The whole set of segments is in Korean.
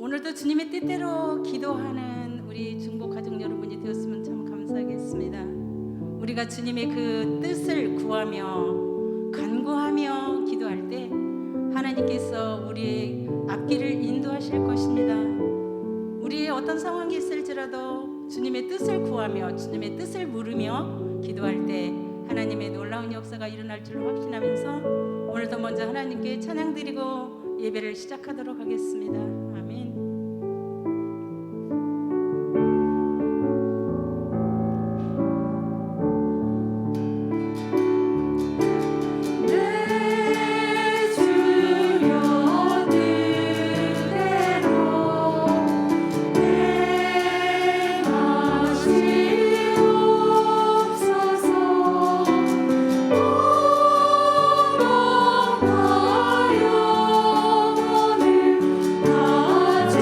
오늘도 주님의 뜻대로 기도하는 우리 중보 가족 여러분이 되었으면 참 감사하겠습니다. 우리가 주님의 그 뜻을 구하며 간구하며 기도할 때 하나님께서 우리의 앞길을 인도하실 것입니다. 우리의 어떤 상황이 있을지라도 주님의 뜻을 구하며 주님의 뜻을 물으며 기도할 때 하나님의 놀라운 역사가 일어날 줄 확신하면서 오늘도 먼저 하나님께 찬양드리고 예배를 시작하도록 하겠습니다. 아멘. 주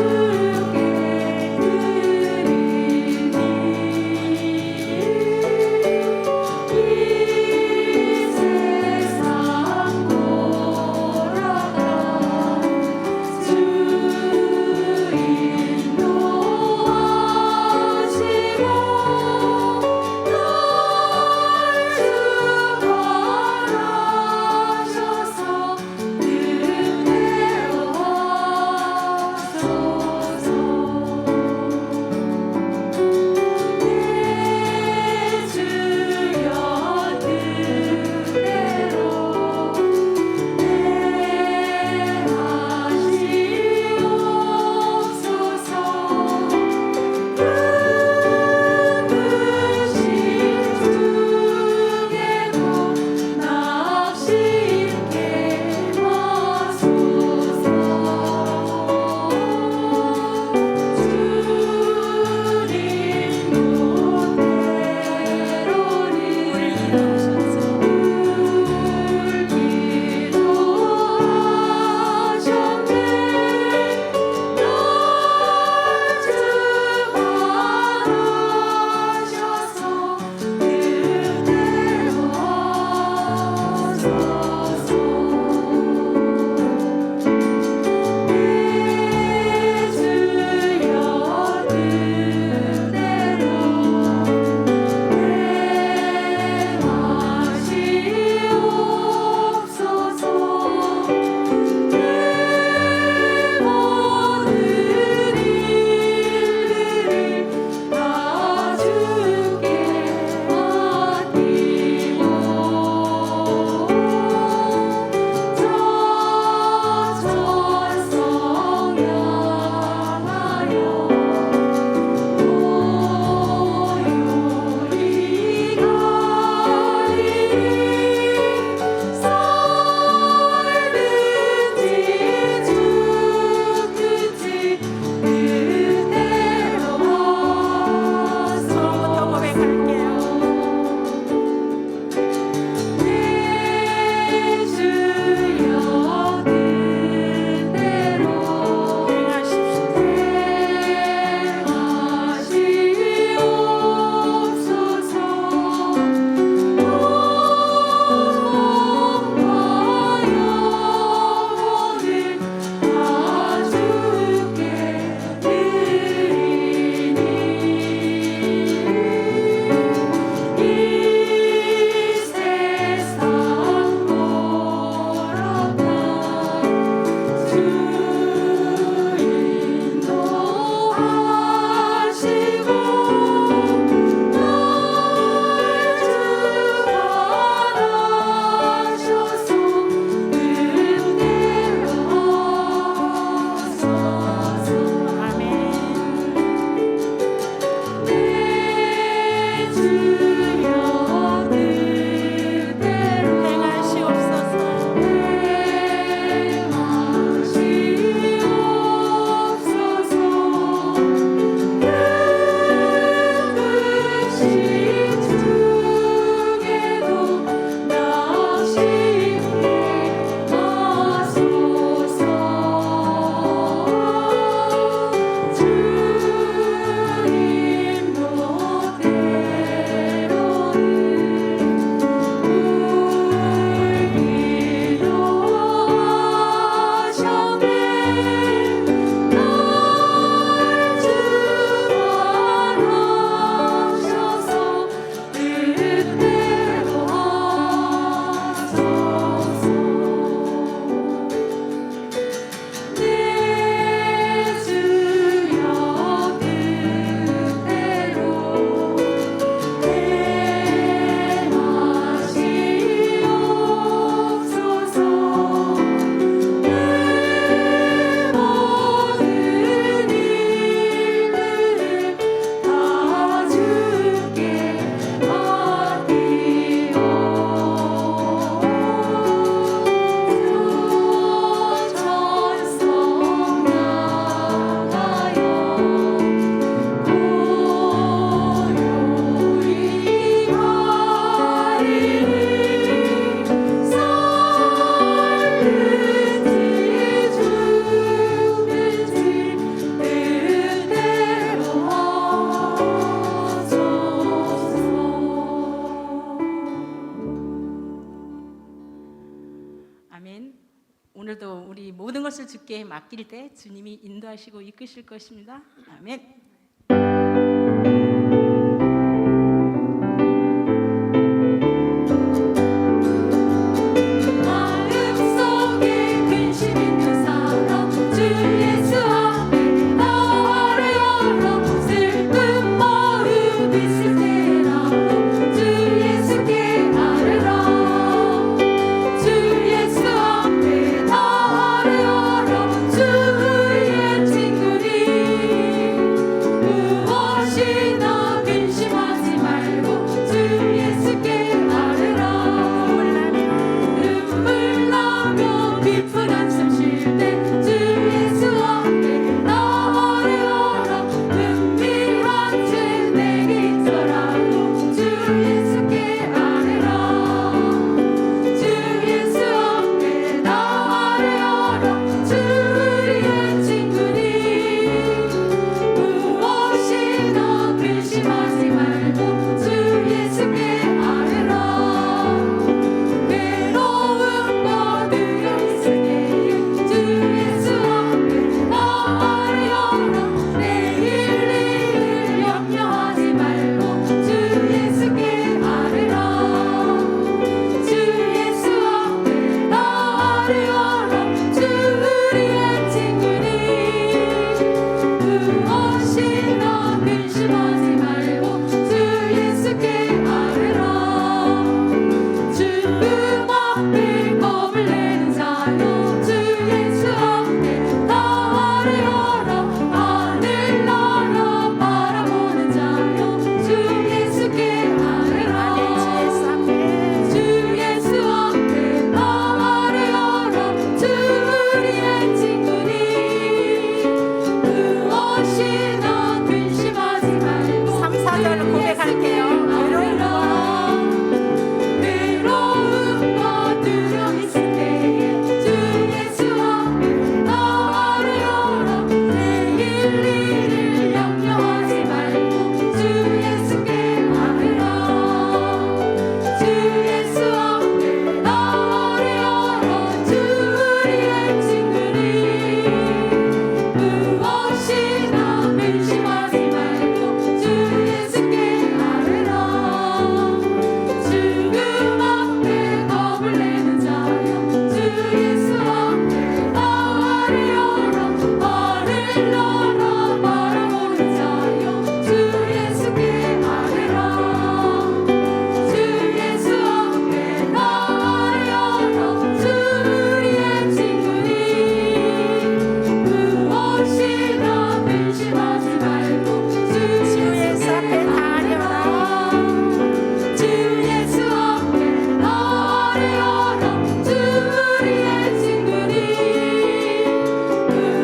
주께 맡길 때 주님이 인도하시고 이끄실 것입니다. 아멘.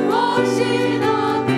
무엇이나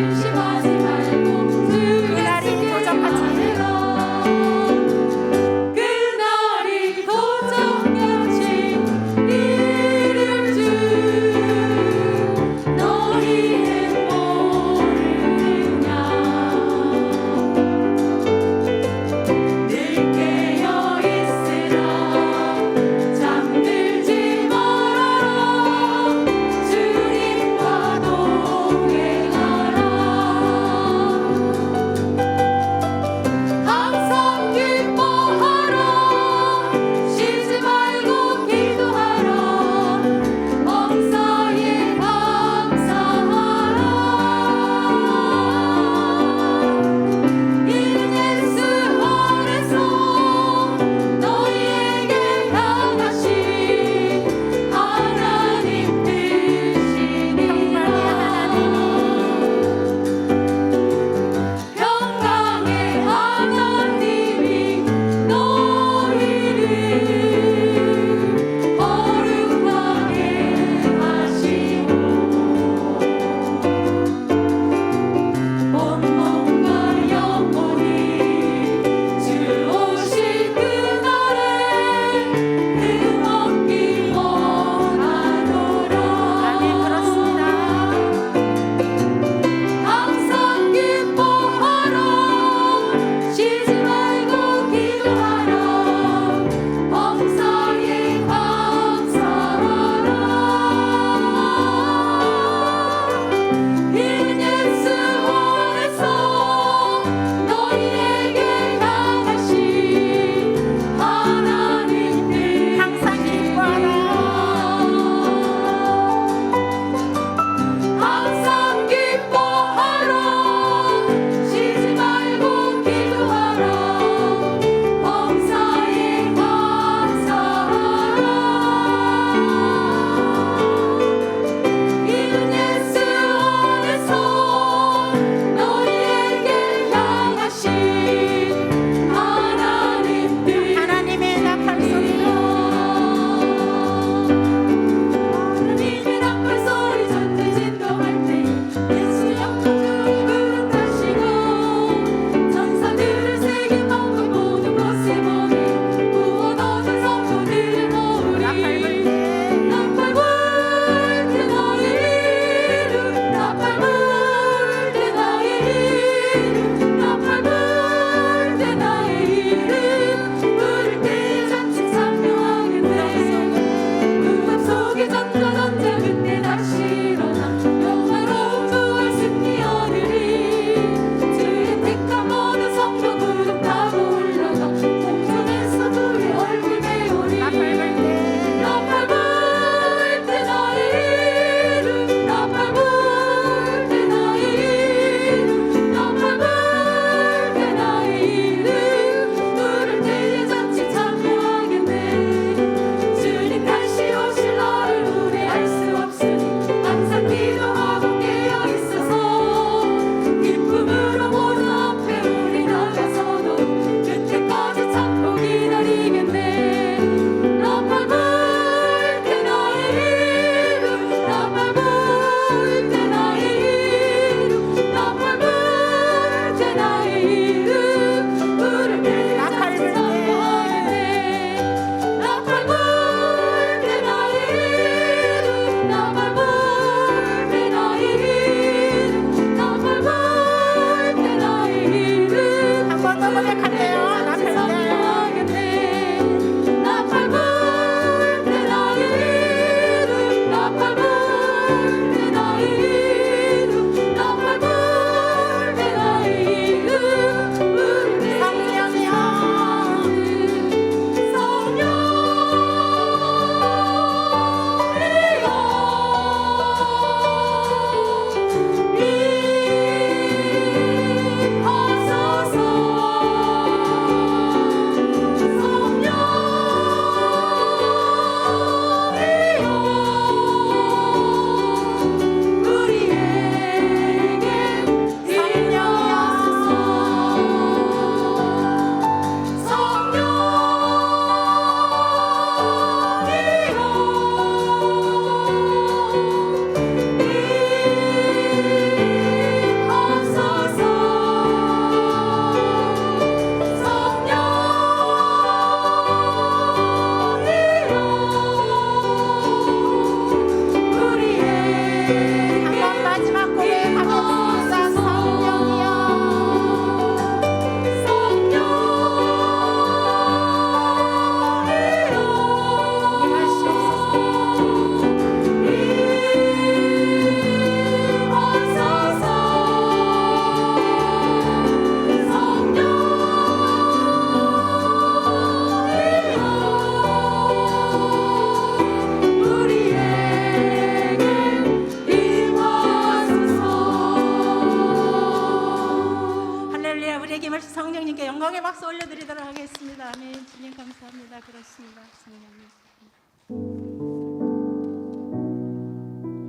다시 성령님께 영광의 박수 올려드리도록 하겠습니다. 아멘. 주님 감사합니다. 그렇습니다. 성령님.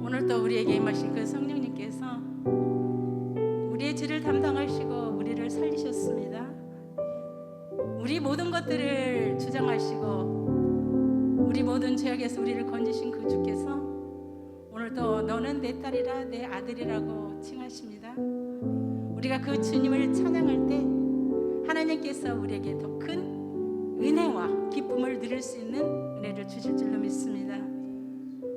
오늘 또 우리에게 임하신 그 성령님께서 우리의 죄를 담당하시고 우리를 살리셨습니다. 우리 모든 것들을 주장하시고 우리 모든 죄악에서 우리를 건지신 그 주께서 오늘 또 너는 내 딸이라 내 아들이라고 칭하십니다. 우리가 그 주님을 찬양할 때 하나님께서 우리에게 더 큰 은혜와 기쁨을 누릴 수 있는 은혜를 주실 줄로 믿습니다.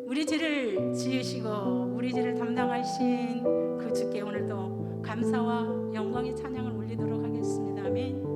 우리 죄를 지으시고 우리 죄를 담당하신 그 주께 오늘도 감사와 영광의 찬양을 올리도록 하겠습니다. 아멘.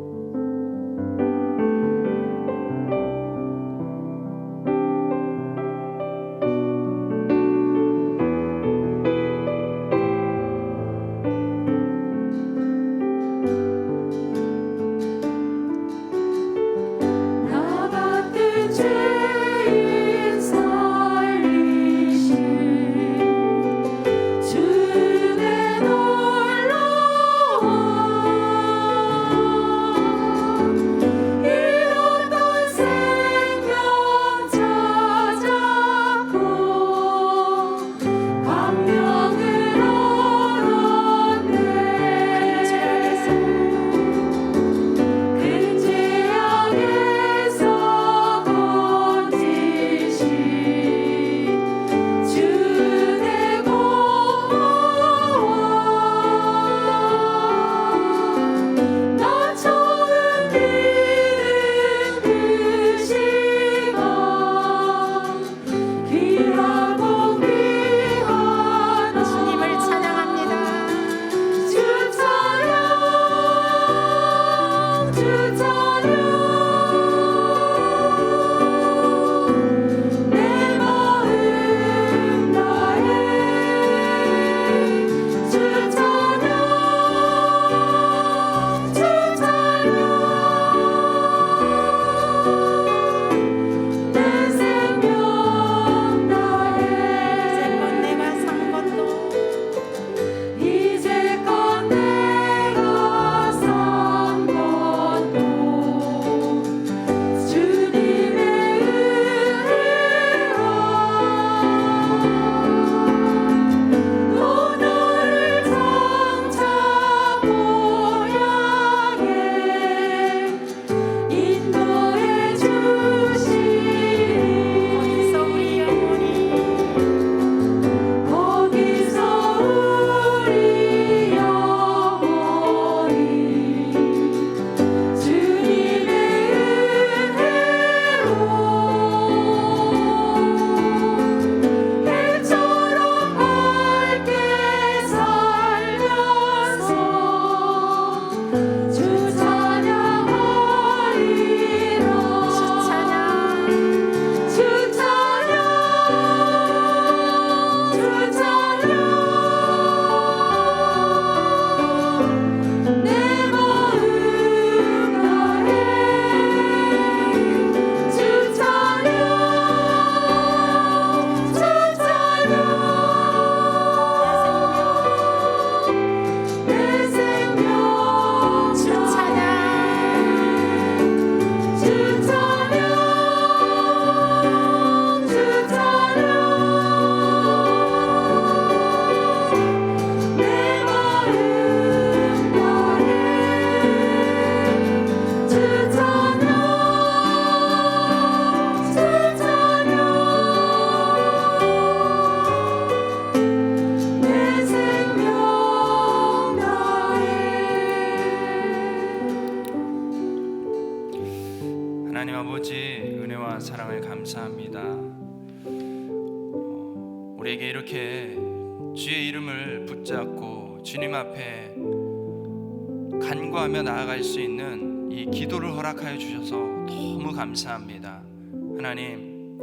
하나님 아버지 은혜와 사랑을 감사합니다. 우리에게 이렇게 주의 이름을 붙잡고 주님 앞에 간구하며 나아갈 수 있는 이 기도를 허락하여 주셔서 너무 감사합니다. 하나님,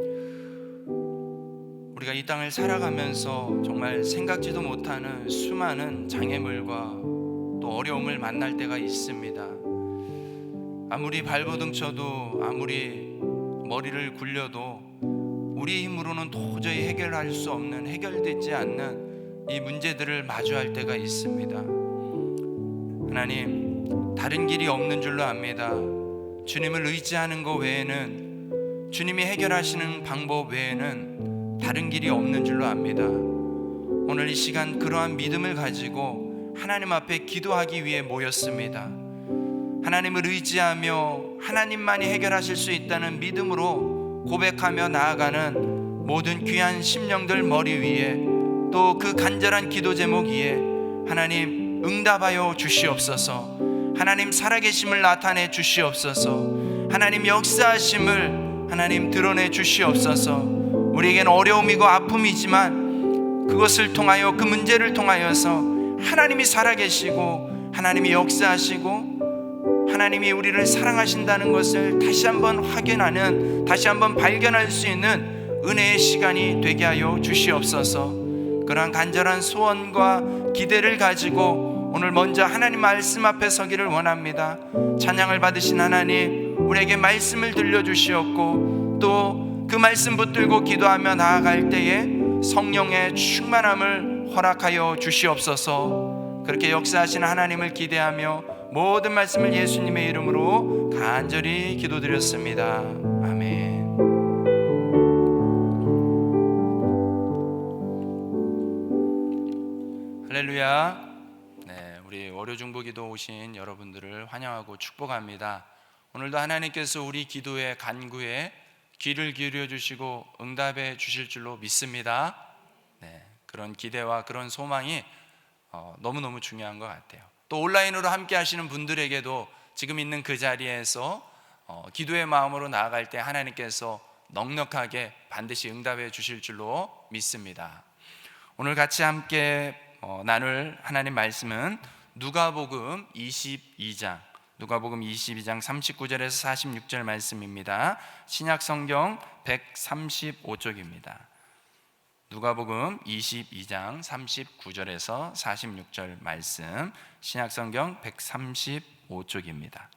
우리가 이 땅을 살아가면서 정말 생각지도 못하는 수많은 장애물과 또 어려움을 만날 때가 있습니다. 아무리 발버둥 쳐도 아무리 머리를 굴려도 우리 힘으로는 도저히 해결할 수 없는, 해결되지 않는 이 문제들을 마주할 때가 있습니다. 하나님, 다른 길이 없는 줄로 압니다. 주님을 의지하는 것 외에는, 주님이 해결하시는 방법 외에는 다른 길이 없는 줄로 압니다. 오늘 이 시간 그러한 믿음을 가지고 하나님 앞에 기도하기 위해 모였습니다. 하나님을 의지하며 하나님만이 해결하실 수 있다는 믿음으로 고백하며 나아가는 모든 귀한 심령들 머리 위에, 또 그 간절한 기도 제목 위에 하나님 응답하여 주시옵소서. 하나님 살아계심을 나타내 주시옵소서. 하나님 역사하심을 하나님 드러내 주시옵소서. 우리에겐 어려움이고 아픔이지만 그것을 통하여, 그 문제를 통하여서 하나님이 살아계시고 하나님이 역사하시고 하나님이 우리를 사랑하신다는 것을 다시 한번 확인하는, 다시 한번 발견할 수 있는 은혜의 시간이 되게 하여 주시옵소서. 그러한 간절한 소원과 기대를 가지고 오늘 먼저 하나님 말씀 앞에 서기를 원합니다. 찬양을 받으신 하나님, 우리에게 말씀을 들려주시옵고 또 그 말씀 붙들고 기도하며 나아갈 때에 성령의 충만함을 허락하여 주시옵소서. 그렇게 역사하시는 하나님을 기대하며 모든 말씀을 예수님의 이름으로 간절히 기도드렸습니다. 아멘. 할렐루야. 네, 우리 월요중보기도 오신 여러분들을 환영하고 축복합니다. 오늘도 하나님께서 우리 기도에, 간구에 귀를 기울여 주시고 응답해 주실 줄로 믿습니다. 네, 그런 기대와 그런 소망이 너무너무 중요한 것 같아요. 또 온라인으로 함께 하시는 분들에게도 지금 있는 그 자리에서 기도의 마음으로 나아갈 때 하나님께서 넉넉하게 반드시 응답해 주실 줄로 믿습니다. 오늘 같이 함께 나눌 하나님 말씀은 누가복음 22장 39절에서 46절 말씀입니다. 신약성경 135쪽입니다. 누가복음 22장 39절에서 46절 말씀, 신약성경 135쪽입니다.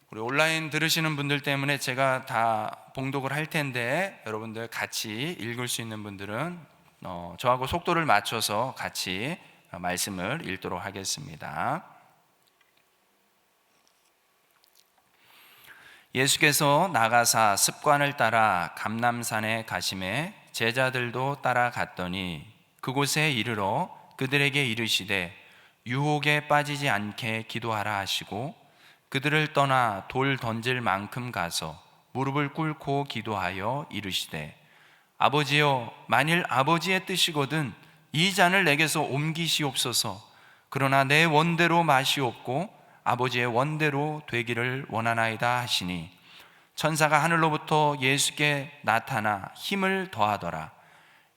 우리 온라인 들으시는 분들 때문에 제가 다 봉독을 할 텐데 여러분들 같이 읽을 수 있는 분들은 저하고 속도를 맞춰서 같이 말씀을 읽도록 하겠습니다. 예수께서 나가사 습관을 따라 감람산에 가심에 제자들도 따라갔더니 그곳에 이르러 그들에게 이르시되 유혹에 빠지지 않게 기도하라 하시고 그들을 떠나 돌 던질 만큼 가서 무릎을 꿇고 기도하여 이르시되 아버지여, 만일 아버지의 뜻이거든 이 잔을 내게서 옮기시옵소서. 그러나 내 원대로 마시옵고 아버지의 원대로 되기를 원하나이다 하시니 천사가 하늘로부터 예수께 나타나 힘을 더하더라.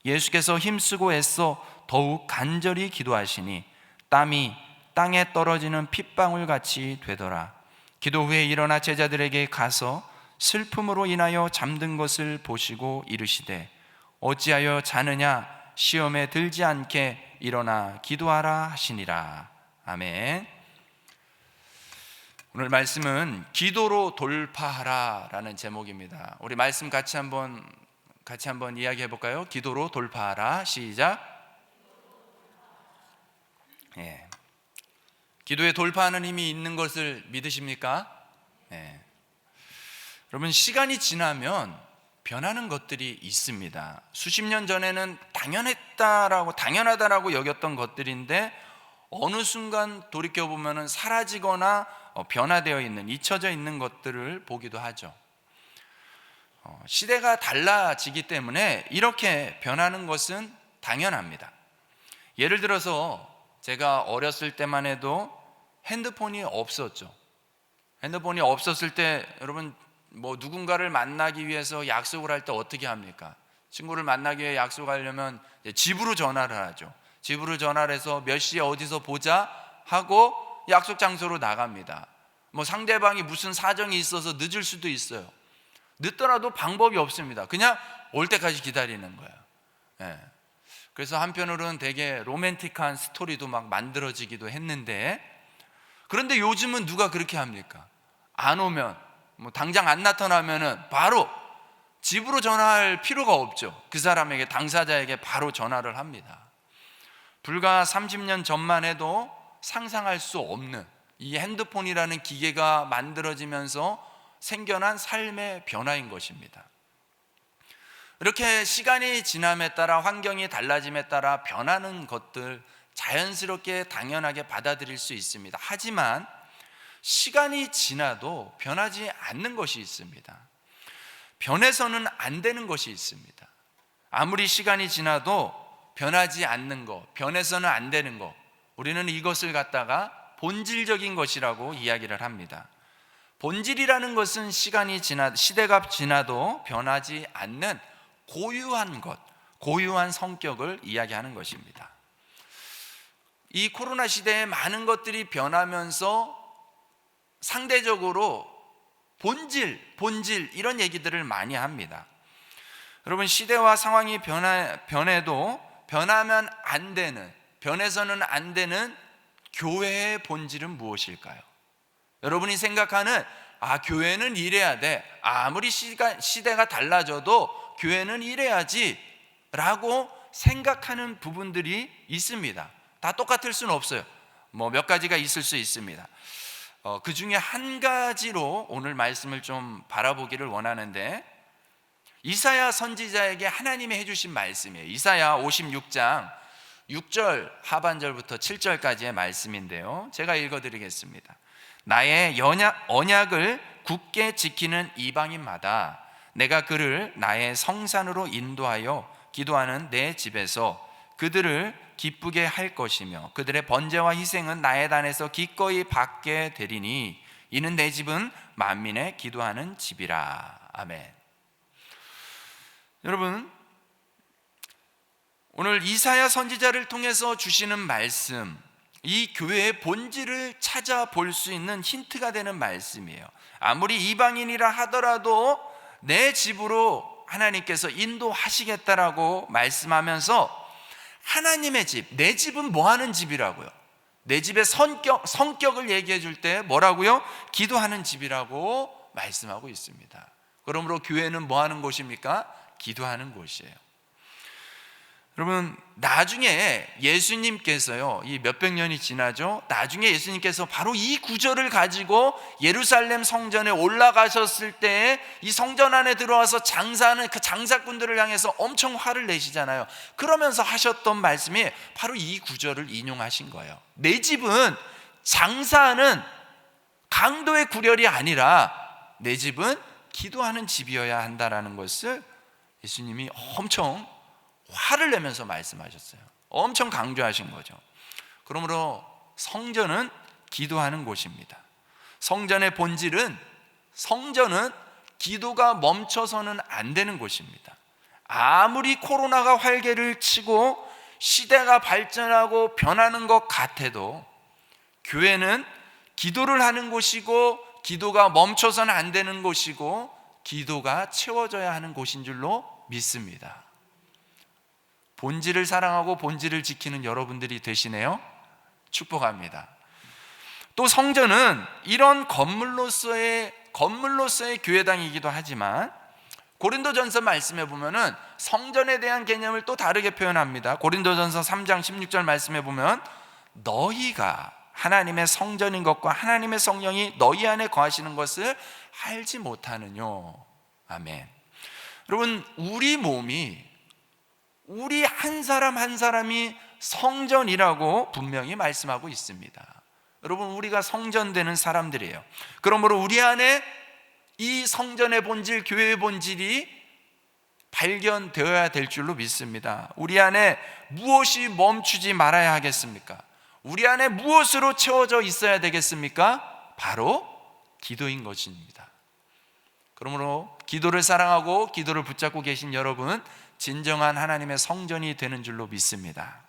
예수께서 힘쓰고 애써 더욱 간절히 기도하시니 땀이 땅에 떨어지는 핏방울 같이 되더라. 기도 후에 일어나 제자들에게 가서 슬픔으로 인하여 잠든 것을 보시고 이르시되 어찌하여 자느냐, 시험에 들지 않게 일어나 기도하라 하시니라. 아멘. 오늘 말씀은 기도로 돌파하라 라는 제목입니다. 우리 말씀 같이 한번 이야기해 볼까요? 기도로 돌파하라. 시작. 기도에 돌파하는 힘이 있는 것을 믿으십니까? 여러분, 시간이 지나면 변하는 것들이 있습니다. 수십 년 전에는 당연하다라고 여겼던 것들인데 어느 순간 돌이켜보면 사라지거나 변화되어 있는, 잊혀져 있는 것들을 보기도 하죠. 시대가 달라지기 때문에 이렇게 변하는 것은 당연합니다. 예를 들어서 제가 어렸을 때만 해도 핸드폰이 없었죠. 핸드폰이 없었을 때 여러분 누군가를 만나기 위해서 약속을 할 때 어떻게 합니까? 친구를 만나기 위해 약속하려면 집으로 전화를 하죠. 집으로 전화를 해서 몇 시에 어디서 보자 하고 약속 장소로 나갑니다. 상대방이 무슨 사정이 있어서 늦을 수도 있어요. 늦더라도 방법이 없습니다. 그냥 올 때까지 기다리는 거예요. 그래서 한편으로는 되게 로맨틱한 스토리도 막 만들어지기도 했는데, 그런데 요즘은 누가 그렇게 합니까? 안 오면 당장 안 나타나면은 바로 집으로 전화할 필요가 없죠. 그 사람에게, 당사자에게 바로 전화를 합니다. 불과 30년 전만 해도 상상할 수 없는 이 핸드폰이라는 기계가 만들어지면서 생겨난 삶의 변화인 것입니다. 이렇게 시간이 지남에 따라 환경이 달라짐에 따라 변하는 것들 자연스럽게 당연하게 받아들일 수 있습니다. 하지만 시간이 지나도 변하지 않는 것이 있습니다. 변해서는 안 되는 것이 있습니다. 아무리 시간이 지나도 변하지 않는 것, 변해서는 안 되는 것, 우리는 이것을 갖다가 본질적인 것이라고 이야기를 합니다. 본질이라는 것은 시대가 지나도 변하지 않는 고유한 것, 고유한 성격을 이야기하는 것입니다. 이 코로나 시대에 많은 것들이 변하면서 상대적으로 본질 이런 얘기들을 많이 합니다. 여러분, 시대와 상황이 변해도 변하면 안 되는, 변해서는 안 되는 교회의 본질은 무엇일까요? 여러분이 생각하는 교회는 이래야 돼, 아무리 시대가 달라져도 교회는 이래야지 라고 생각하는 부분들이 있습니다. 다 똑같을 수는 없어요. 몇 가지가 있을 수 있습니다. 그 중에 한 가지로 오늘 말씀을 좀 바라보기를 원하는데, 이사야 선지자에게 하나님이 해주신 말씀이에요. 이사야 56장 6절 하반절부터 7절까지의 말씀인데요, 제가 읽어드리겠습니다. 나의 언약을 굳게 지키는 이방인마다 내가 그를 나의 성산으로 인도하여 기도하는 내 집에서 그들을 기쁘게 할 것이며 그들의 번제와 희생은 나의 단에서 기꺼이 받게 되리니 이는 내 집은 만민의 기도하는 집이라. 아멘. 여러분, 오늘 이사야 선지자를 통해서 주시는 말씀, 이 교회의 본질을 찾아볼 수 있는 힌트가 되는 말씀이에요. 아무리 이방인이라 하더라도 내 집으로 하나님께서 인도하시겠다라고 말씀하면서 하나님의 집, 내 집은 뭐 하는 집이라고요? 내 집의 성격을 얘기해 줄 때 뭐라고요? 기도하는 집이라고 말씀하고 있습니다. 그러므로 교회는 뭐 하는 곳입니까? 기도하는 곳이에요. 여러분, 나중에 예수님께서요, 이 몇백 년이 지나죠. 나중에 예수님께서 바로 이 구절을 가지고 예루살렘 성전에 올라가셨을 때 이 성전 안에 들어와서 장사하는 그 장사꾼들을 향해서 엄청 화를 내시잖아요. 그러면서 하셨던 말씀이 바로 이 구절을 인용하신 거예요. 내 집은 장사하는 강도의 구렬이 아니라 내 집은 기도하는 집이어야 한다라는 것을 예수님이 엄청 화를 내면서 말씀하셨어요. 엄청 강조하신 거죠. 그러므로 성전은 기도하는 곳입니다. 성전의 본질은, 성전은 기도가 멈춰서는 안 되는 곳입니다. 아무리 코로나가 활개를 치고 시대가 발전하고 변하는 것 같아도 교회는 기도를 하는 곳이고 기도가 멈춰서는 안 되는 곳이고 기도가 채워져야 하는 곳인 줄로 믿습니다. 본질을 사랑하고 본질을 지키는 여러분들이 되시네요. 축복합니다. 또 성전은 이런 건물로서의 교회당이기도 하지만 고린도전서 말씀에 보면은 성전에 대한 개념을 또 다르게 표현합니다. 고린도전서 3장 16절 말씀에 보면 너희가 하나님의 성전인 것과 하나님의 성령이 너희 안에 거하시는 것을 알지 못하느뇨. 아멘. 여러분, 우리 몸이, 우리 한 사람 한 사람이 성전이라고 분명히 말씀하고 있습니다. 여러분, 우리가 성전되는 사람들이에요. 그러므로 우리 안에 이 성전의 본질, 교회의 본질이 발견되어야 될 줄로 믿습니다. 우리 안에 무엇이 멈추지 말아야 하겠습니까? 우리 안에 무엇으로 채워져 있어야 되겠습니까? 바로 기도인 것입니다. 그러므로 기도를 사랑하고 기도를 붙잡고 계신 여러분, 진정한 하나님의 성전이 되는 줄로 믿습니다.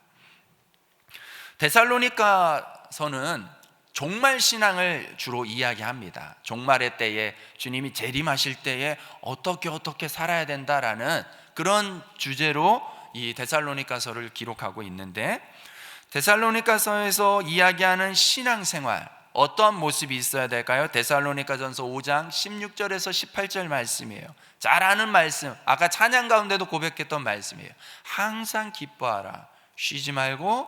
데살로니가서는 종말 신앙을 주로 이야기합니다. 종말의 때에 주님이 재림하실 때에 어떻게 살아야 된다라는 그런 주제로 이 데살로니가서를 기록하고 있는데, 데살로니가서에서 이야기하는 신앙생활, 어떠한 모습이 있어야 될까요? 데살로니가전서 5장 16절에서 18절 말씀이에요. 잘 아는 말씀, 아까 찬양 가운데도 고백했던 말씀이에요. 항상 기뻐하라, 쉬지 말고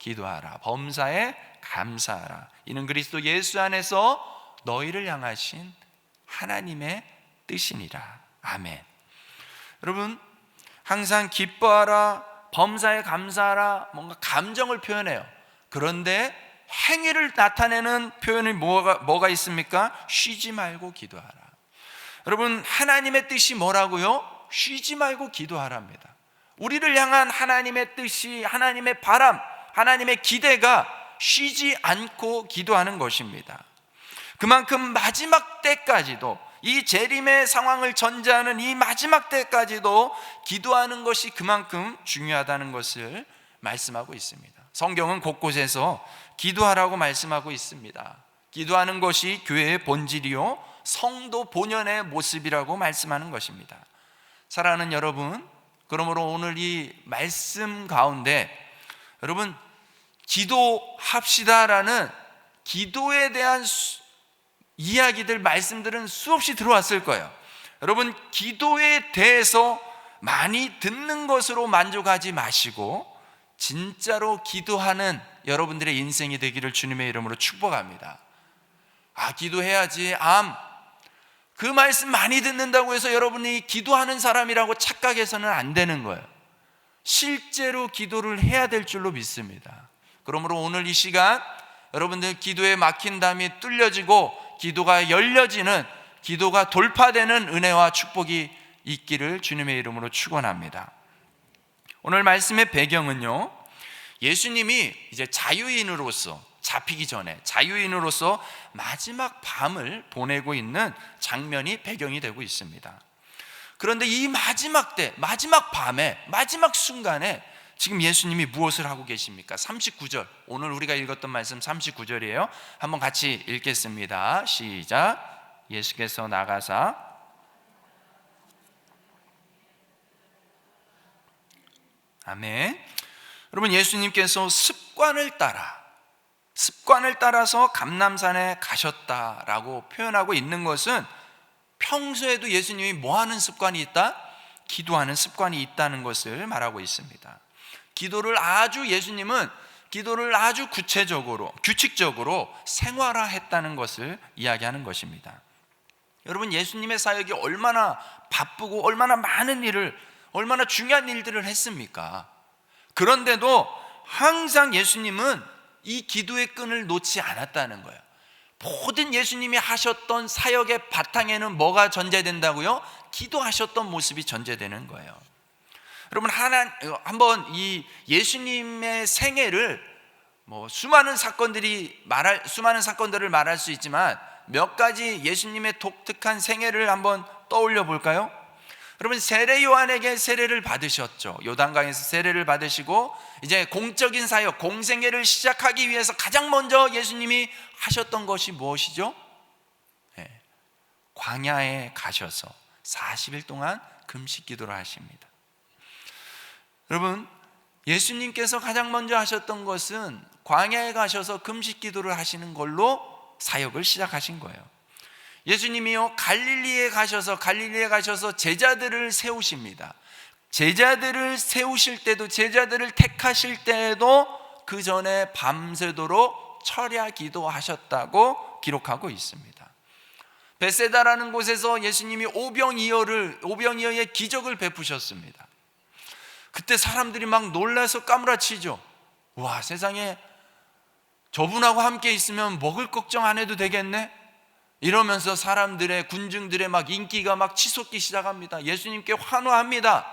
기도하라. 범사에 감사하라. 이는 그리스도 예수 안에서 너희를 향하신 하나님의 뜻이니라. 아멘. 여러분, 항상 기뻐하라, 범사에 감사하라, 뭔가 감정을 표현해요. 그런데 행위를 나타내는 표현이 뭐가 있습니까? 쉬지 말고 기도하라. 여러분, 하나님의 뜻이 뭐라고요? 쉬지 말고 기도하랍니다. 우리를 향한 하나님의 뜻이, 하나님의 바람, 하나님의 기대가 쉬지 않고 기도하는 것입니다. 그만큼 마지막 때까지도, 이 재림의 상황을 전제하는 이 마지막 때까지도 기도하는 것이 그만큼 중요하다는 것을 말씀하고 있습니다. 성경은 곳곳에서 기도하라고 말씀하고 있습니다. 기도하는 것이 교회의 본질이요 성도 본연의 모습이라고 말씀하는 것입니다. 사랑하는 여러분, 그러므로 오늘 이 말씀 가운데 여러분, 기도합시다라는 기도에 대한 이야기들, 말씀들은 수없이 들어왔을 거예요. 여러분, 기도에 대해서 많이 듣는 것으로 만족하지 마시고 진짜로 기도하는 여러분들의 인생이 되기를 주님의 이름으로 축복합니다. 기도해야지, 그 말씀 많이 듣는다고 해서 여러분이 기도하는 사람이라고 착각해서는 안 되는 거예요. 실제로 기도를 해야 될 줄로 믿습니다. 그러므로 오늘 이 시간 여러분들 기도에 막힌 담이 뚫려지고 기도가 열려지는, 기도가 돌파되는 은혜와 축복이 있기를 주님의 이름으로 축원합니다. 오늘 말씀의 배경은요, 예수님이 이제 자유인으로서 잡히기 전에 자유인으로서 마지막 밤을 보내고 있는 장면이 배경이 되고 있습니다. 그런데 이 마지막 때, 마지막 밤에, 마지막 순간에 지금 예수님이 무엇을 하고 계십니까? 39절, 오늘 우리가 읽었던 말씀 39절이에요. 한번 같이 읽겠습니다. 시작. 예수께서 나가사 아멘. 여러분, 예수님께서 습관을 따라서 감람산에 가셨다라고 표현하고 있는 것은 평소에도 예수님이 뭐 하는 습관이 있다? 기도하는 습관이 있다는 것을 말하고 있습니다. 예수님은 기도를 아주 구체적으로, 규칙적으로 생활화했다는 것을 이야기하는 것입니다. 여러분, 예수님의 사역이 얼마나 바쁘고 얼마나 많은 일을, 얼마나 중요한 일들을 했습니까? 그런데도 항상 예수님은 이 기도의 끈을 놓지 않았다는 거예요. 모든 예수님이 하셨던 사역의 바탕에는 뭐가 전제된다고요? 기도하셨던 모습이 전제되는 거예요. 여러분, 한번 이 예수님의 생애를 수많은 사건들을 말할 수 있지만 몇 가지 예수님의 독특한 생애를 한번 떠올려 볼까요? 여러분, 세례 요한에게 세례를 받으셨죠. 요단강에서 세례를 받으시고 이제 공적인 사역, 공생애를 시작하기 위해서 가장 먼저 예수님이 하셨던 것이 무엇이죠? 광야에 가셔서 40일 동안 금식 기도를 하십니다. 여러분, 예수님께서 가장 먼저 하셨던 것은 광야에 가셔서 금식 기도를 하시는 걸로 사역을 시작하신 거예요. 예수님이요, 갈릴리에 가셔서 제자들을 세우십니다. 제자들을 세우실 때도, 제자들을 택하실 때에도 그 전에 밤새도록 철야 기도하셨다고 기록하고 있습니다. 베세다라는 곳에서 예수님이 오병이어의 기적을 베푸셨습니다. 그때 사람들이 막 놀라서 까무라치죠. 와, 세상에 저분하고 함께 있으면 먹을 걱정 안 해도 되겠네? 이러면서 사람들의, 군중들의 막 인기가 막 치솟기 시작합니다. 예수님께 환호합니다.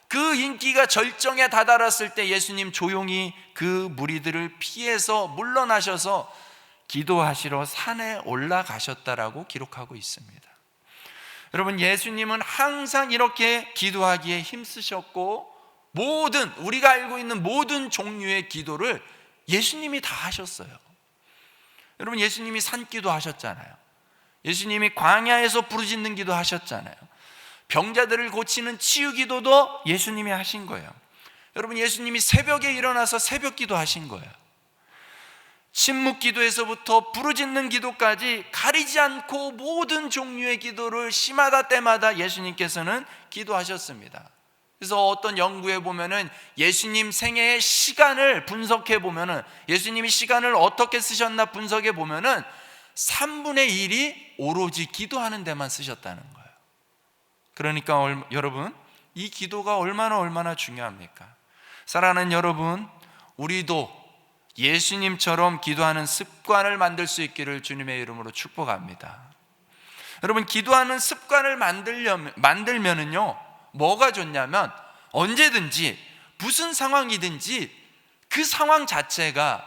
그 인기가 절정에 다다랐을 때 예수님 조용히 그 무리들을 피해서 물러나셔서 기도하시러 산에 올라가셨다라고 기록하고 있습니다. 여러분, 예수님은 항상 이렇게 기도하기에 힘쓰셨고, 우리가 알고 있는 모든 종류의 기도를 예수님이 다 하셨어요. 여러분, 예수님이 산기도 하셨잖아요. 예수님이 광야에서 부르짖는 기도 하셨잖아요. 병자들을 고치는 치유 기도도 예수님이 하신 거예요. 여러분, 예수님이 새벽에 일어나서 새벽 기도 하신 거예요. 침묵 기도에서부터 부르짖는 기도까지 가리지 않고 모든 종류의 기도를 시마다 때마다 예수님께서는 기도하셨습니다. 그래서 어떤 연구에 보면은 예수님 생애의 시간을 분석해 보면은, 예수님이 시간을 어떻게 쓰셨나 분석해 보면은 3분의 1이 오로지 기도하는 데만 쓰셨다는 거예요. 그러니까 여러분, 이 기도가 얼마나 중요합니까? 사랑하는 여러분, 우리도 예수님처럼 기도하는 습관을 만들 수 있기를 주님의 이름으로 축복합니다. 여러분, 기도하는 습관을 만들면은요, 뭐가 좋냐면 언제든지 무슨 상황이든지 그 상황 자체가,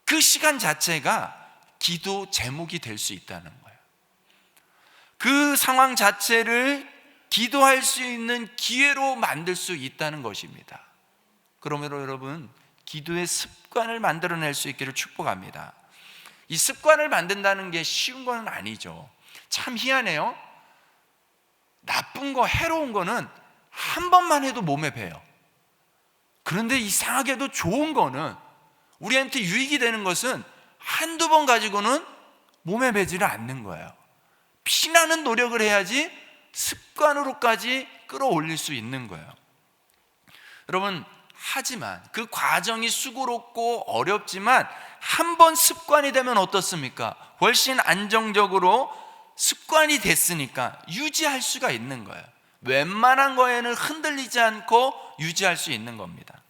그 시간 자체가 기도 제목이 될 수 있다는 거예요. 그 상황 자체를 기도할 수 있는 기회로 만들 수 있다는 것입니다. 그러므로 여러분, 기도의 습관을 만들어낼 수 있기를 축복합니다. 이 습관을 만든다는 게 쉬운 건 아니죠. 참 희한해요. 나쁜 거, 해로운 거는 한 번만 해도 몸에 배요. 그런데 이상하게도 좋은 거는, 우리한테 유익이 되는 것은 한두 번 가지고는 몸에 배지를 않는 거예요. 피나는 노력을 해야지 습관으로까지 끌어올릴 수 있는 거예요. 여러분, 하지만 그 과정이 수고롭고 어렵지만 한 번 습관이 되면 어떻습니까? 훨씬 안정적으로 습관이 됐으니까 유지할 수가 있는 거예요. 웬만한 거에는 흔들리지 않고 유지할 수 있는 겁니다.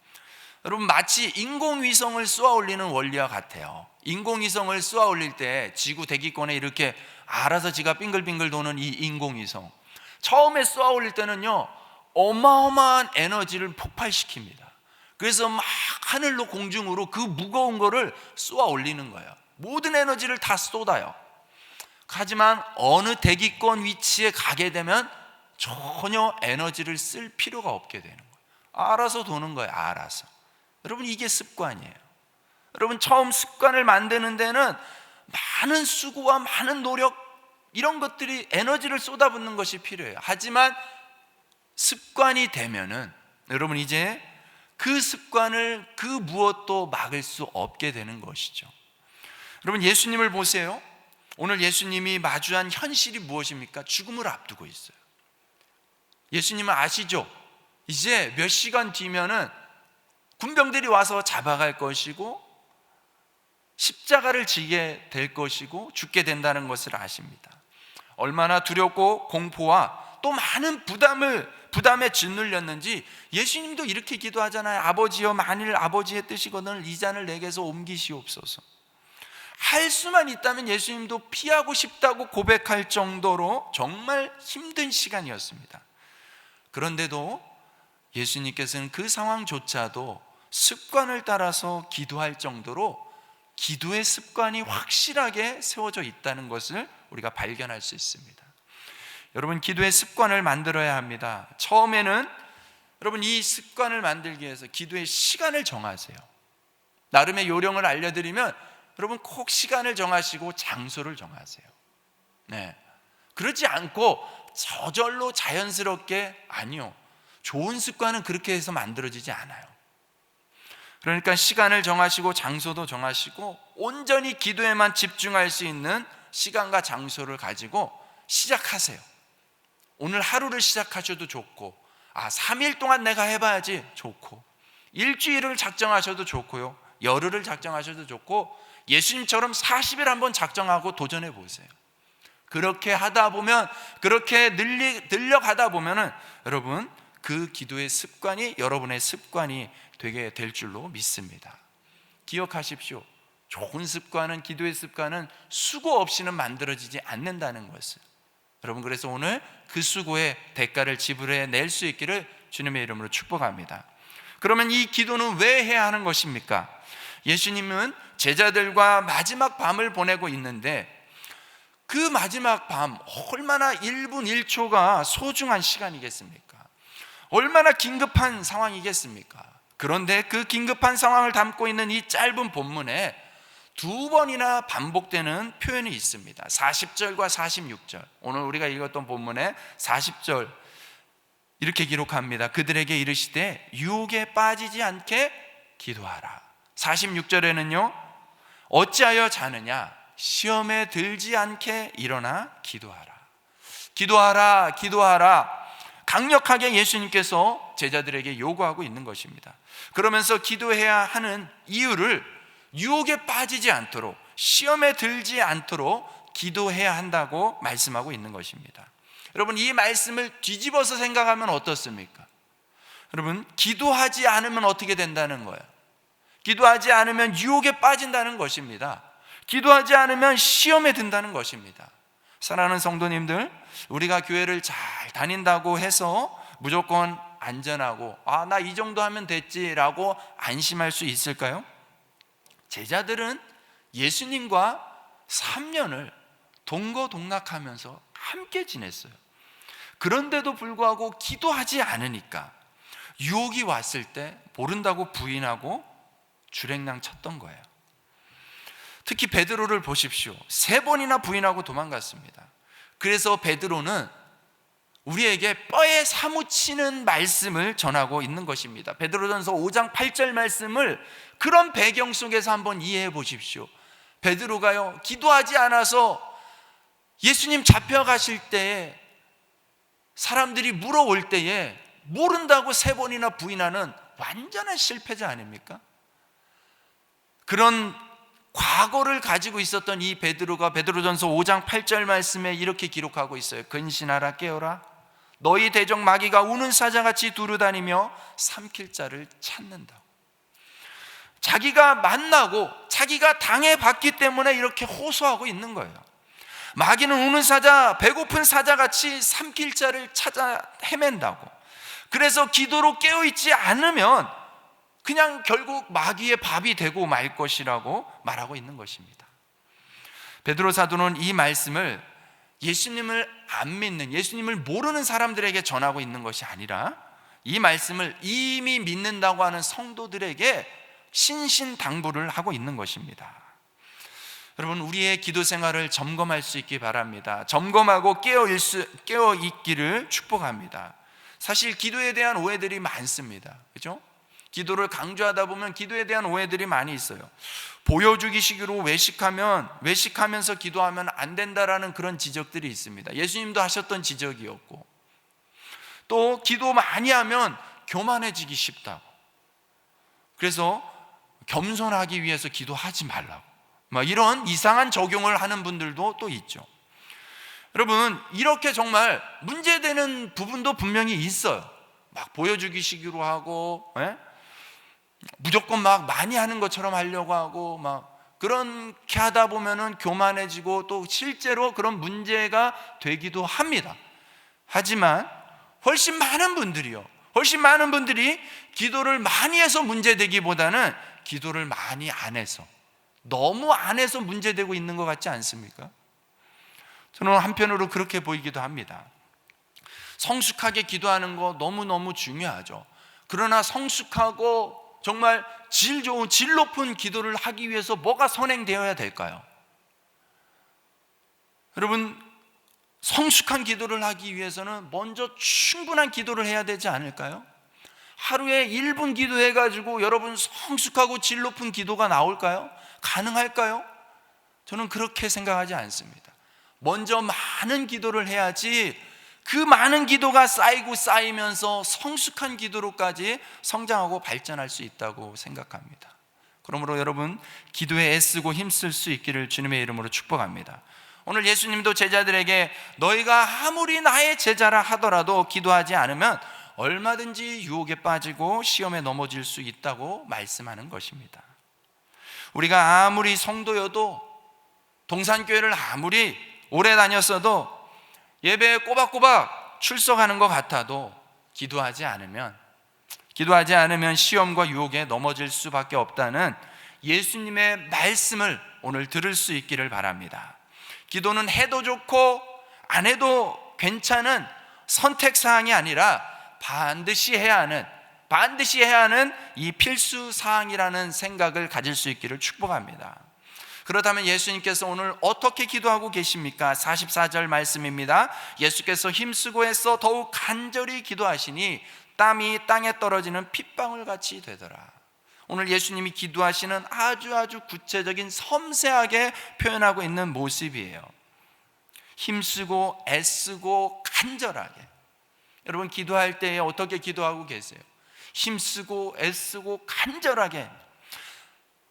여러분, 마치 인공위성을 쏘아 올리는 원리와 같아요. 인공위성을 쏘아 올릴 때 지구 대기권에 이렇게 알아서 지가 빙글빙글 도는 이 인공위성, 처음에 쏘아 올릴 때는요, 어마어마한 에너지를 폭발시킵니다. 그래서 막 하늘로, 공중으로 그 무거운 거를 쏘아 올리는 거예요. 모든 에너지를 다 쏟아요. 하지만 어느 대기권 위치에 가게 되면 전혀 에너지를 쓸 필요가 없게 되는 거예요. 알아서 도는 거예요. 알아서. 여러분, 이게 습관이에요. 여러분, 처음 습관을 만드는 데는 많은 수고와 많은 노력, 이런 것들이, 에너지를 쏟아붓는 것이 필요해요. 하지만 습관이 되면은 여러분, 이제 그 습관을 그 무엇도 막을 수 없게 되는 것이죠. 여러분, 예수님을 보세요. 오늘 예수님이 마주한 현실이 무엇입니까? 죽음을 앞두고 있어요. 예수님은 아시죠? 이제 몇 시간 뒤면은 군병들이 와서 잡아갈 것이고 십자가를 지게 될 것이고 죽게 된다는 것을 아십니다. 얼마나 두렵고 공포와 또 많은 부담에 짓눌렸는지 예수님도 이렇게 기도하잖아요. 아버지여, 만일 아버지의 뜻이거늘 이 잔을 내게서 옮기시옵소서. 할 수만 있다면 예수님도 피하고 싶다고 고백할 정도로 정말 힘든 시간이었습니다. 그런데도 예수님께서는 그 상황조차도 습관을 따라서 기도할 정도로 기도의 습관이 확실하게 세워져 있다는 것을 우리가 발견할 수 있습니다. 여러분, 기도의 습관을 만들어야 합니다. 처음에는 여러분, 이 습관을 만들기 위해서 기도의 시간을 정하세요. 나름의 요령을 알려드리면 여러분, 꼭 시간을 정하시고 장소를 정하세요. 네. 그러지 않고 저절로 자연스럽게, 아니요, 좋은 습관은 그렇게 해서 만들어지지 않아요. 그러니까 시간을 정하시고 장소도 정하시고 온전히 기도에만 집중할 수 있는 시간과 장소를 가지고 시작하세요. 오늘 하루를 시작하셔도 좋고, 3일 동안 내가 해봐야지 좋고, 일주일을 작정하셔도 좋고요, 열흘을 작정하셔도 좋고, 예수님처럼 40일 한번 작정하고 도전해 보세요. 그렇게 하다 보면, 그렇게 늘려가다 보면은 여러분, 그 기도의 습관이 여러분의 습관이 되게 될 줄로 믿습니다. 기억하십시오. 좋은 습관은, 기도의 습관은 수고 없이는 만들어지지 않는다는 것을. 여러분, 그래서 오늘 그 수고의 대가를 지불해낼 수 있기를 주님의 이름으로 축복합니다. 그러면 이 기도는 왜 해야 하는 것입니까? 예수님은 제자들과 마지막 밤을 보내고 있는데 그 마지막 밤, 얼마나 1분 1초가 소중한 시간이겠습니까? 얼마나 긴급한 상황이겠습니까? 그런데 그 긴급한 상황을 담고 있는 이 짧은 본문에 2번이나 반복되는 표현이 있습니다. 40절과 46절. 오늘 우리가 읽었던 본문에 40절 이렇게 기록합니다. 그들에게 이르시되 유혹에 빠지지 않게 기도하라. 46절에는요, 어찌하여 자느냐, 시험에 들지 않게 일어나 기도하라. 기도하라, 기도하라. 강력하게 예수님께서 제자들에게 요구하고 있는 것입니다. 그러면서 기도해야 하는 이유를 유혹에 빠지지 않도록, 시험에 들지 않도록 기도해야 한다고 말씀하고 있는 것입니다. 여러분, 이 말씀을 뒤집어서 생각하면 어떻습니까? 여러분, 기도하지 않으면 어떻게 된다는 거예요? 기도하지 않으면 유혹에 빠진다는 것입니다. 기도하지 않으면 시험에 든다는 것입니다. 사랑하는 성도님들, 우리가 교회를 잘 다닌다고 해서 무조건 안전하고 나 이 정도 하면 됐지라고 안심할 수 있을까요? 제자들은 예수님과 3년을 동거동락하면서 함께 지냈어요. 그런데도 불구하고 기도하지 않으니까 유혹이 왔을 때 모른다고 부인하고 주랭랑 쳤던 거예요. 특히 베드로를 보십시오. 3번이나 부인하고 도망갔습니다. 그래서 베드로는 우리에게 뼈에 사무치는 말씀을 전하고 있는 것입니다. 베드로전서 5장 8절 말씀을 그런 배경 속에서 한번 이해해 보십시오. 베드로가요, 기도하지 않아서 예수님 잡혀가실 때에 사람들이 물어올 때에 모른다고 3번이나 부인하는 완전한 실패자 아닙니까? 그런 과거를 가지고 있었던 이 베드로가 베드로전서 5장 8절 말씀에 이렇게 기록하고 있어요. 근신하라, 깨어라. 너희 대적 마귀가 우는 사자같이 두루다니며 삼킬 자를 찾는다고. 자기가 만나고 자기가 당해봤기 때문에 이렇게 호소하고 있는 거예요. 마귀는 우는 사자, 배고픈 사자같이 삼킬 자를 찾아 헤맨다고. 그래서 기도로 깨어있지 않으면 그냥 결국 마귀의 밥이 되고 말 것이라고 말하고 있는 것입니다. 베드로 사도는 이 말씀을 예수님을 안 믿는, 예수님을 모르는 사람들에게 전하고 있는 것이 아니라 이 말씀을 이미 믿는다고 하는 성도들에게 신신당부를 하고 있는 것입니다. 여러분, 우리의 기도 생활을 점검할 수 있기 바랍니다. 점검하고 깨어있기를 축복합니다. 사실 기도에 대한 오해들이 많습니다. 그렇죠? 기도를 강조하다 보면 기도에 대한 오해들이 많이 있어요. 보여주기식으로 외식하면서 기도하면 안 된다라는 그런 지적들이 있습니다. 예수님도 하셨던 지적이었고, 또 기도 많이 하면 교만해지기 쉽다고, 그래서 겸손하기 위해서 기도하지 말라고, 이런 이상한 적용을 하는 분들도 또 있죠. 여러분, 이렇게 정말 문제되는 부분도 분명히 있어요. 막 보여주기식으로 하고, 무조건 막 많이 하는 것처럼 하려고 하고, 막 그렇게 하다 보면은 교만해지고 또 실제로 그런 문제가 되기도 합니다. 하지만 훨씬 많은 분들이 기도를 많이 해서 문제되기보다는 기도를 많이 안 해서, 너무 안 해서 문제되고 있는 것 같지 않습니까? 저는 한편으로 그렇게 보이기도 합니다. 성숙하게 기도하는 거 너무너무 중요하죠. 그러나 성숙하고 정말 질 좋은, 질 높은 기도를 하기 위해서 뭐가 선행되어야 될까요? 여러분, 성숙한 기도를 하기 위해서는 먼저 충분한 기도를 해야 되지 않을까요? 하루에 1분 기도해가지고 여러분 성숙하고 질 높은 기도가 나올까요? 가능할까요? 저는 그렇게 생각하지 않습니다. 먼저 많은 기도를 해야지 그 많은 기도가 쌓이면서 성숙한 기도로까지 성장하고 발전할 수 있다고 생각합니다. 그러므로 여러분, 기도에 애쓰고 힘쓸 수 있기를 주님의 이름으로 축복합니다. 오늘 예수님도 제자들에게 너희가 아무리 나의 제자라 하더라도 기도하지 않으면 얼마든지 유혹에 빠지고 시험에 넘어질 수 있다고 말씀하는 것입니다. 우리가 아무리 성도여도, 동산교회를 아무리 오래 다녔어도, 예배에 꼬박꼬박 출석하는 것 같아도 기도하지 않으면 시험과 유혹에 넘어질 수밖에 없다는 예수님의 말씀을 오늘 들을 수 있기를 바랍니다. 기도는 해도 좋고 안 해도 괜찮은 선택사항이 아니라 반드시 해야 하는 이 필수사항이라는 생각을 가질 수 있기를 축복합니다. 그렇다면 예수님께서 오늘 어떻게 기도하고 계십니까? 44절 말씀입니다. 예수께서 힘쓰고 애써 더욱 간절히 기도하시니 땀이 땅에 떨어지는 핏방울 같이 되더라. 오늘 예수님이 기도하시는 아주 구체적인, 섬세하게 표현하고 있는 모습이에요. 힘쓰고 애쓰고 간절하게. 여러분, 기도할 때에 어떻게 기도하고 계세요? 힘쓰고 애쓰고 간절하게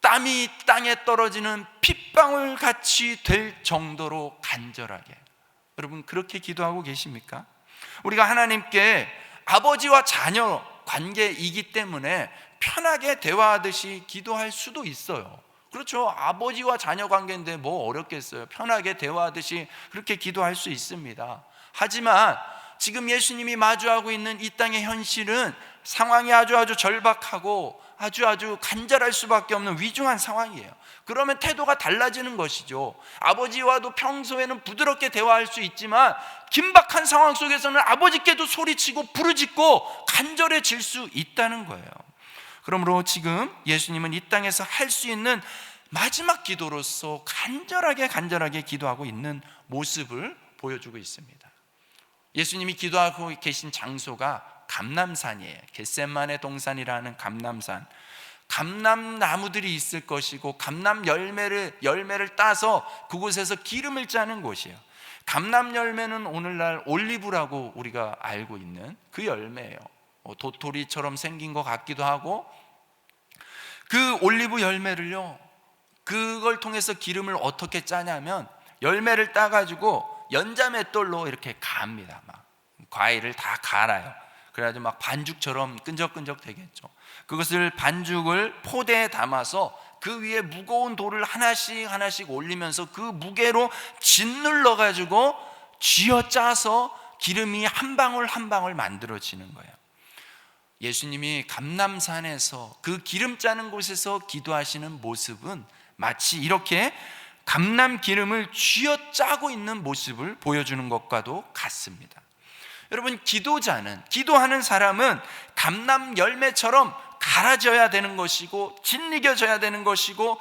땀이 땅에 떨어지는 핏방울 같이 될 정도로 간절하게, 여러분 그렇게 기도하고 계십니까? 우리가 하나님께 아버지와 자녀 관계이기 때문에 편하게 대화하듯이 기도할 수도 있어요. 그렇죠. 아버지와 자녀 관계인데 뭐 어렵겠어요. 편하게 대화하듯이 그렇게 기도할 수 있습니다. 하지만 지금 예수님이 마주하고 있는 이 땅의 현실은 상황이 아주 절박하고 아주 간절할 수밖에 없는 위중한 상황이에요. 그러면 태도가 달라지는 것이죠. 아버지와도 평소에는 부드럽게 대화할 수 있지만 긴박한 상황 속에서는 아버지께도 소리치고 부르짖고 간절해질 수 있다는 거예요. 그러므로 지금 예수님은 이 땅에서 할 수 있는 마지막 기도로서 간절하게 기도하고 있는 모습을 보여주고 있습니다. 예수님이 기도하고 계신 장소가 감람산이에요. 겟세마네 동산이라는 감람산. 감람나무들이 있을 것이고 감람 열매를 따서 그곳에서 기름을 짜는 곳이에요. 감람 열매는 오늘날 올리브라고 우리가 알고 있는 그 열매예요. 도토리처럼 생긴 것 같기도 하고, 그 올리브 열매를요, 그걸 통해서 기름을 어떻게 짜냐면 열매를 따가지고 연자맷돌로 이렇게 갑니다. 막 과일을 다 갈아요. 그래가지고 막 반죽처럼 끈적끈적 되겠죠. 그것을 반죽을 포대에 담아서 그 위에 무거운 돌을 하나씩 올리면서 그 무게로 짓눌러 가지고 쥐어짜서 기름이 한 방울 한 방울 만들어지는 거예요. 예수님이 감람산에서 그 기름 짜는 곳에서 기도하시는 모습은 마치 이렇게 감람 기름을 쥐어짜고 있는 모습을 보여주는 것과도 같습니다. 여러분, 기도하는 사람은 감람 열매처럼 갈아져야 되는 것이고 짓이겨져야 되는 것이고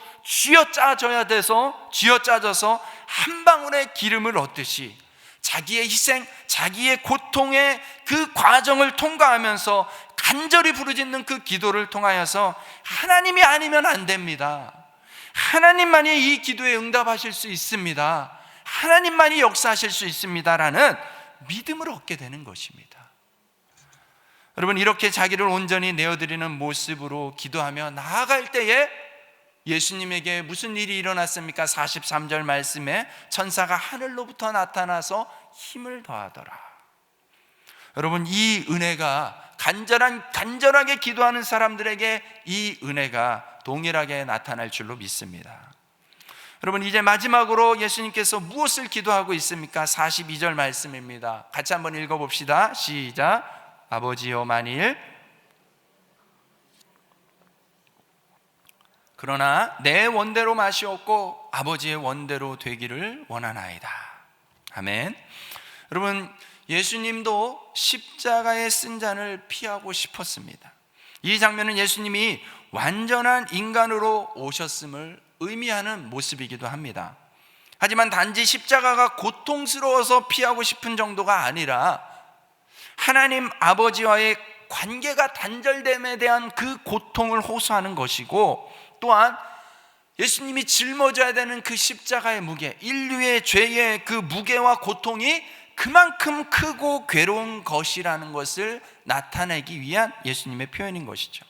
쥐어짜져서 한 방울의 기름을 얻듯이 자기의 희생, 자기의 고통의 그 과정을 통과하면서 간절히 부르짖는 그 기도를 통하여서 하나님이 아니면 안 됩니다. 하나님만이 이 기도에 응답하실 수 있습니다. 하나님만이 역사하실 수 있습니다라는 믿음을 얻게 되는 것입니다. 여러분, 이렇게 자기를 온전히 내어드리는 모습으로 기도하며 나아갈 때에 예수님에게 무슨 일이 일어났습니까? 43절 말씀에 천사가 하늘로부터 나타나서 힘을 더하더라. 여러분, 이 은혜가 간절하게 기도하는 사람들에게 이 은혜가 동일하게 나타날 줄로 믿습니다. 여러분, 이제 마지막으로 예수님께서 무엇을 기도하고 있습니까? 42절 말씀입니다. 같이 한번 읽어봅시다. 시작. 아버지여, 만일 그러나 내 원대로 마시옵고 아버지의 원대로 되기를 원하나이다. 아멘. 여러분, 예수님도 십자가의 쓴 잔을 피하고 싶었습니다. 이 장면은 예수님이 완전한 인간으로 오셨음을 의미하는 모습이기도 합니다. 하지만 단지 십자가가 고통스러워서 피하고 싶은 정도가 아니라 하나님 아버지와의 관계가 단절됨에 대한 그 고통을 호소하는 것이고, 또한 예수님이 짊어져야 되는 그 십자가의 무게, 인류의 죄의 그 무게와 고통이 그만큼 크고 괴로운 것이라는 것을 나타내기 위한 예수님의 표현인 것이죠.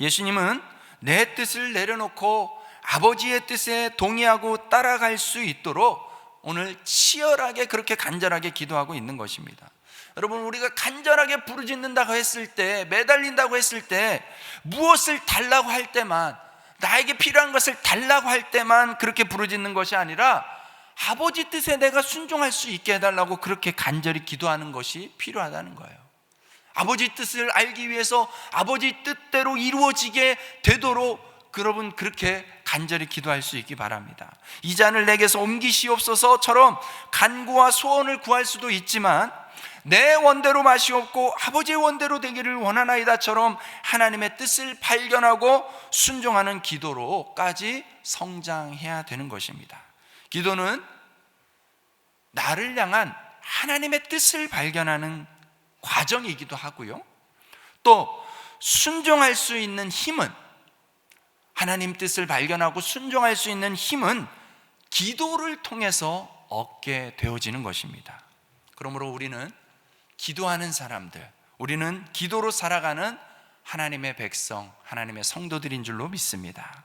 예수님은 내 뜻을 내려놓고 아버지의 뜻에 동의하고 따라갈 수 있도록 오늘 치열하게 그렇게 간절하게 기도하고 있는 것입니다. 여러분, 우리가 간절하게 부르짖는다고 했을 때, 매달린다고 했을 때, 무엇을 달라고 할 때만, 나에게 필요한 것을 달라고 할 때만 그렇게 부르짖는 것이 아니라 아버지 뜻에 내가 순종할 수 있게 해달라고 그렇게 간절히 기도하는 것이 필요하다는 거예요. 아버지 뜻을 알기 위해서 아버지 뜻대로 이루어지게 되도록 여러분 그렇게 간절히 기도할 수 있기 바랍니다. 이 잔을 내게서 옮기시옵소서처럼 간구와 소원을 구할 수도 있지만, 내 원대로 마시옵고 아버지의 원대로 되기를 원하나이다처럼 하나님의 뜻을 발견하고 순종하는 기도로까지 성장해야 되는 것입니다. 기도는 나를 향한 하나님의 뜻을 발견하는 과정이기도 하고요, 또 순종할 수 있는 힘은, 하나님 뜻을 발견하고 순종할 수 있는 힘은 기도를 통해서 얻게 되어지는 것입니다. 그러므로 우리는 기도하는 사람들, 우리는 기도로 살아가는 하나님의 백성, 하나님의 성도들인 줄로 믿습니다.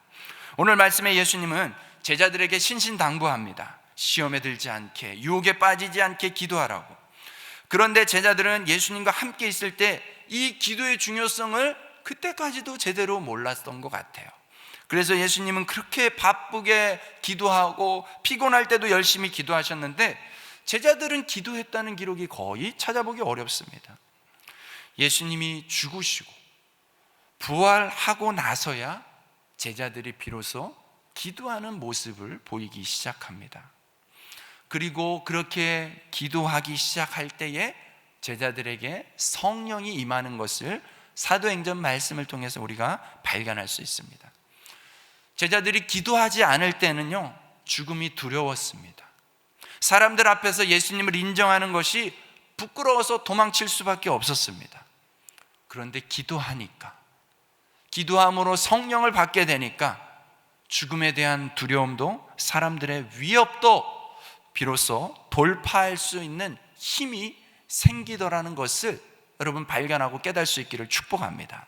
오늘 말씀에 예수님은 제자들에게 신신당부합니다. 시험에 들지 않게, 유혹에 빠지지 않게 기도하라고. 그런데 제자들은 예수님과 함께 있을 때 이 기도의 중요성을 그때까지도 제대로 몰랐던 것 같아요. 그래서 예수님은 그렇게 바쁘게 기도하고 피곤할 때도 열심히 기도하셨는데 제자들은 기도했다는 기록이 거의 찾아보기 어렵습니다. 예수님이 죽으시고 부활하고 나서야 제자들이 비로소 기도하는 모습을 보이기 시작합니다. 그리고 그렇게 기도하기 시작할 때에 제자들에게 성령이 임하는 것을 사도행전 말씀을 통해서 우리가 발견할 수 있습니다. 제자들이 기도하지 않을 때는요, 죽음이 두려웠습니다. 사람들 앞에서 예수님을 인정하는 것이 부끄러워서 도망칠 수밖에 없었습니다. 그런데 기도하니까, 기도함으로 성령을 받게 되니까 죽음에 대한 두려움도 사람들의 위협도 비로소 돌파할 수 있는 힘이 생기더라는 것을 여러분 발견하고 깨달을 수 있기를 축복합니다.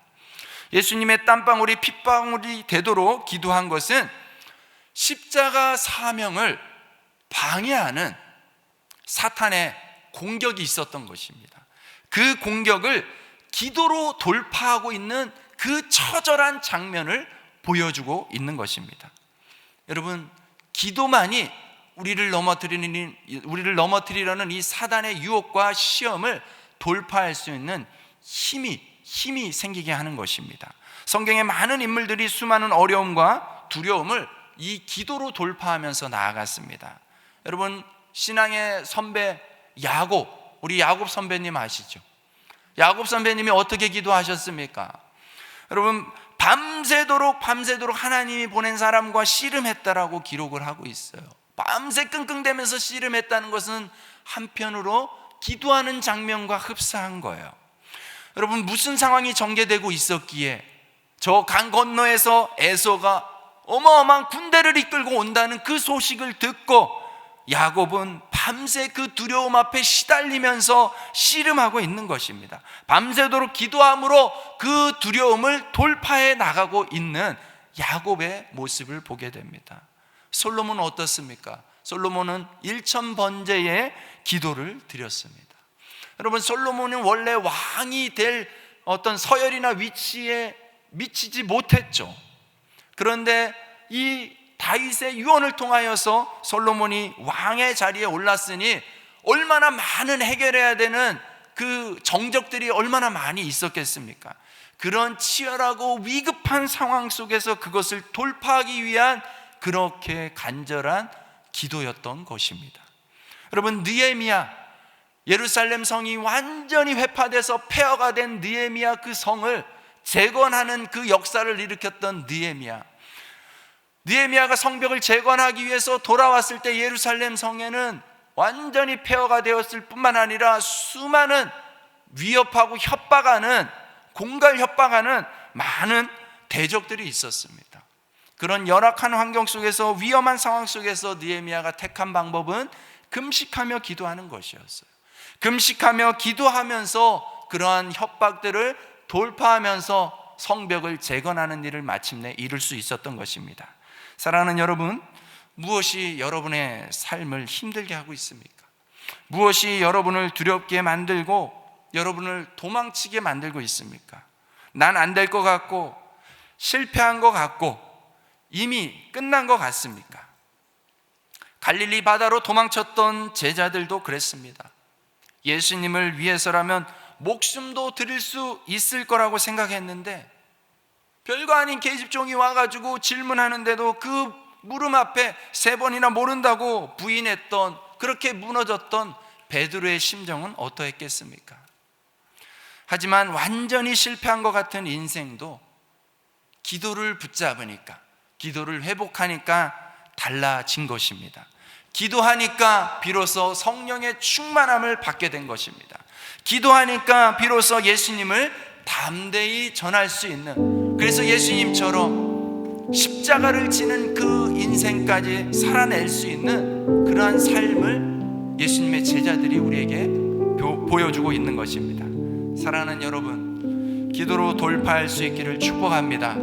예수님의 땀방울이 핏방울이 되도록 기도한 것은 십자가 사명을 방해하는 사탄의 공격이 있었던 것입니다. 그 공격을 기도로 돌파하고 있는 그 처절한 장면을 보여주고 있는 것입니다. 여러분, 기도만이 우리를 넘어뜨리려는 이 사단의 유혹과 시험을 돌파할 수 있는 힘이 생기게 하는 것입니다. 성경의 많은 인물들이 수많은 어려움과 두려움을 이 기도로 돌파하면서 나아갔습니다. 여러분, 신앙의 선배 야곱, 우리 야곱 선배님 아시죠? 야곱 선배님이 어떻게 기도하셨습니까? 여러분, 밤새도록 하나님이 보낸 사람과 씨름했다라고 기록을 하고 있어요. 밤새 끙끙대면서 씨름했다는 것은 한편으로 기도하는 장면과 흡사한 거예요. 여러분, 무슨 상황이 전개되고 있었기에 저 강 건너에서 에서가 어마어마한 군대를 이끌고 온다는 그 소식을 듣고 야곱은 밤새 그 두려움 앞에 시달리면서 씨름하고 있는 것입니다. 밤새도록 기도함으로 그 두려움을 돌파해 나가고 있는 야곱의 모습을 보게 됩니다. 솔로몬은 어떻습니까? 솔로몬은 1000번제의 기도를 드렸습니다. 여러분, 솔로몬은 원래 왕이 될 어떤 서열이나 위치에 미치지 못했죠. 그런데 이 다윗의 유언을 통하여서 솔로몬이 왕의 자리에 올랐으니 얼마나 많은 해결해야 되는 그 정적들이 얼마나 많이 있었겠습니까? 그런 치열하고 위급한 상황 속에서 그것을 돌파하기 위한 그렇게 간절한 기도였던 것입니다. 여러분, 느헤미야, 예루살렘 성이 완전히 회파돼서 폐허가 된 느헤미야, 그 성을 재건하는 그 역사를 일으켰던 느헤미야가 성벽을 재건하기 위해서 돌아왔을 때 예루살렘 성에는 완전히 폐허가 되었을 뿐만 아니라 수많은 위협하고 협박하는, 공갈 협박하는 많은 대적들이 있었습니다. 그런 열악한 환경 속에서, 위험한 상황 속에서 느헤미야가 택한 방법은 금식하며 기도하는 것이었어요. 금식하며 기도하면서 그러한 협박들을 돌파하면서 성벽을 재건하는 일을 마침내 이룰 수 있었던 것입니다. 사랑하는 여러분, 무엇이 여러분의 삶을 힘들게 하고 있습니까? 무엇이 여러분을 두렵게 만들고 여러분을 도망치게 만들고 있습니까? 난 안 될 것 같고, 실패한 것 같고, 이미 끝난 것 같습니까? 갈릴리 바다로 도망쳤던 제자들도 그랬습니다. 예수님을 위해서라면 목숨도 드릴 수 있을 거라고 생각했는데 별거 아닌 계집종이 와가지고 질문하는데도 그 물음 앞에 3번이나 모른다고 부인했던, 그렇게 무너졌던 베드로의 심정은 어떠했겠습니까? 하지만 완전히 실패한 것 같은 인생도 기도를 붙잡으니까, 기도를 회복하니까 달라진 것입니다. 기도하니까 비로소 성령의 충만함을 받게 된 것입니다. 기도하니까 비로소 예수님을 담대히 전할 수 있는, 그래서 예수님처럼 십자가를 지는 그 인생까지 살아낼 수 있는 그러한 삶을 예수님의 제자들이 우리에게 보여주고 있는 것입니다. 사랑하는 여러분, 기도로 돌파할 수 있기를 축복합니다.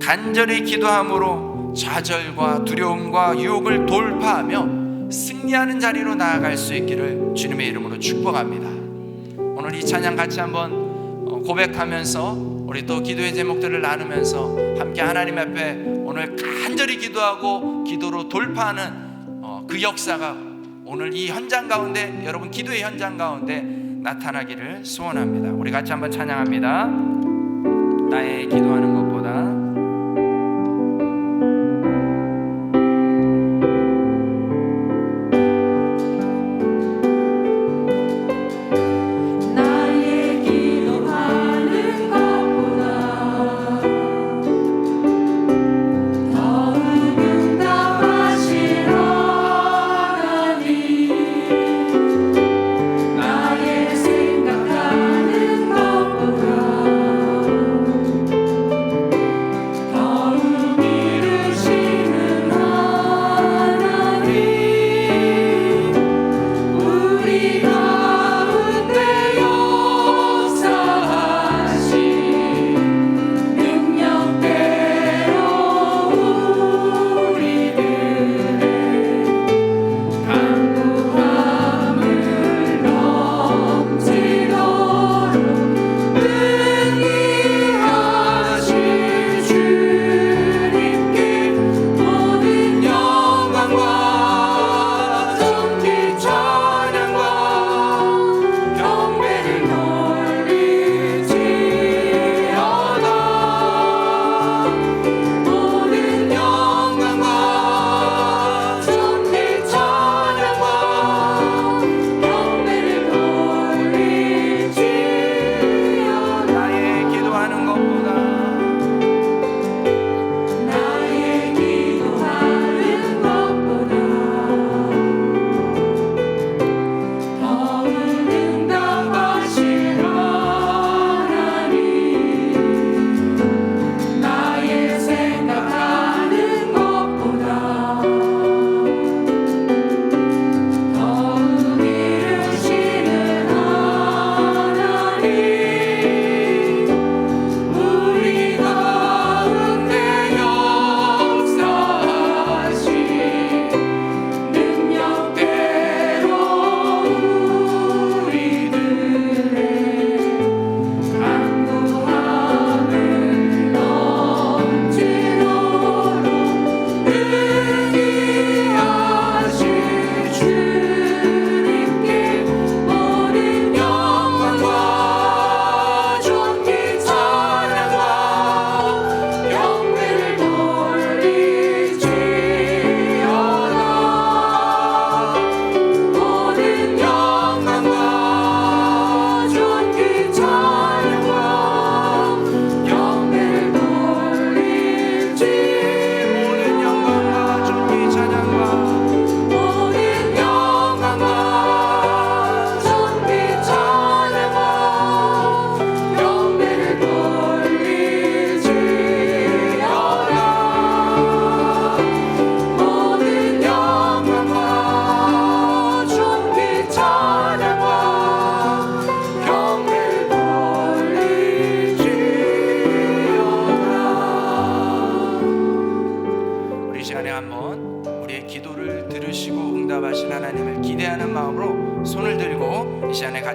간절히 기도함으로 좌절과 두려움과 유혹을 돌파하며 승리하는 자리로 나아갈 수 있기를 주님의 이름으로 축복합니다. 오늘 이 찬양 같이 한번 고백하면서 우리 또 기도의 제목들을 나누면서 함께 하나님 앞에 오늘 간절히 기도하고 기도로 돌파하는 그 역사가 오늘 이 현장 가운데, 여러분 기도의 현장 가운데 나타나기를 소원합니다. 우리 같이 한번 찬양합니다. 나의 기도하는 것보다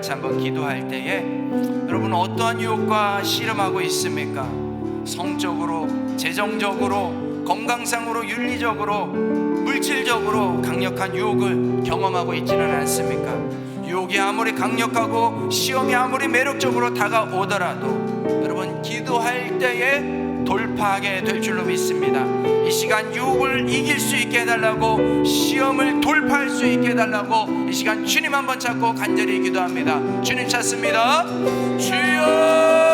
같이 한번 기도할 때에 여러분 어떠한 유혹과 씨름하고 있습니까? 성적으로, 재정적으로, 건강상으로, 윤리적으로, 물질적으로 강력한 유혹을 경험하고 있지는 않습니까? 유혹이 아무리 강력하고 시험이 아무리 매력적으로 다가오더라도 여러분 기도할 때에 돌파하게 될 줄로 믿습니다. 이 시간 유혹을 이길 수 있게 해달라고, 시험을 돌파할 수 있게 해달라고 이 시간 주님 한번 찾고 간절히 기도합니다. 주님 찾습니다. 주여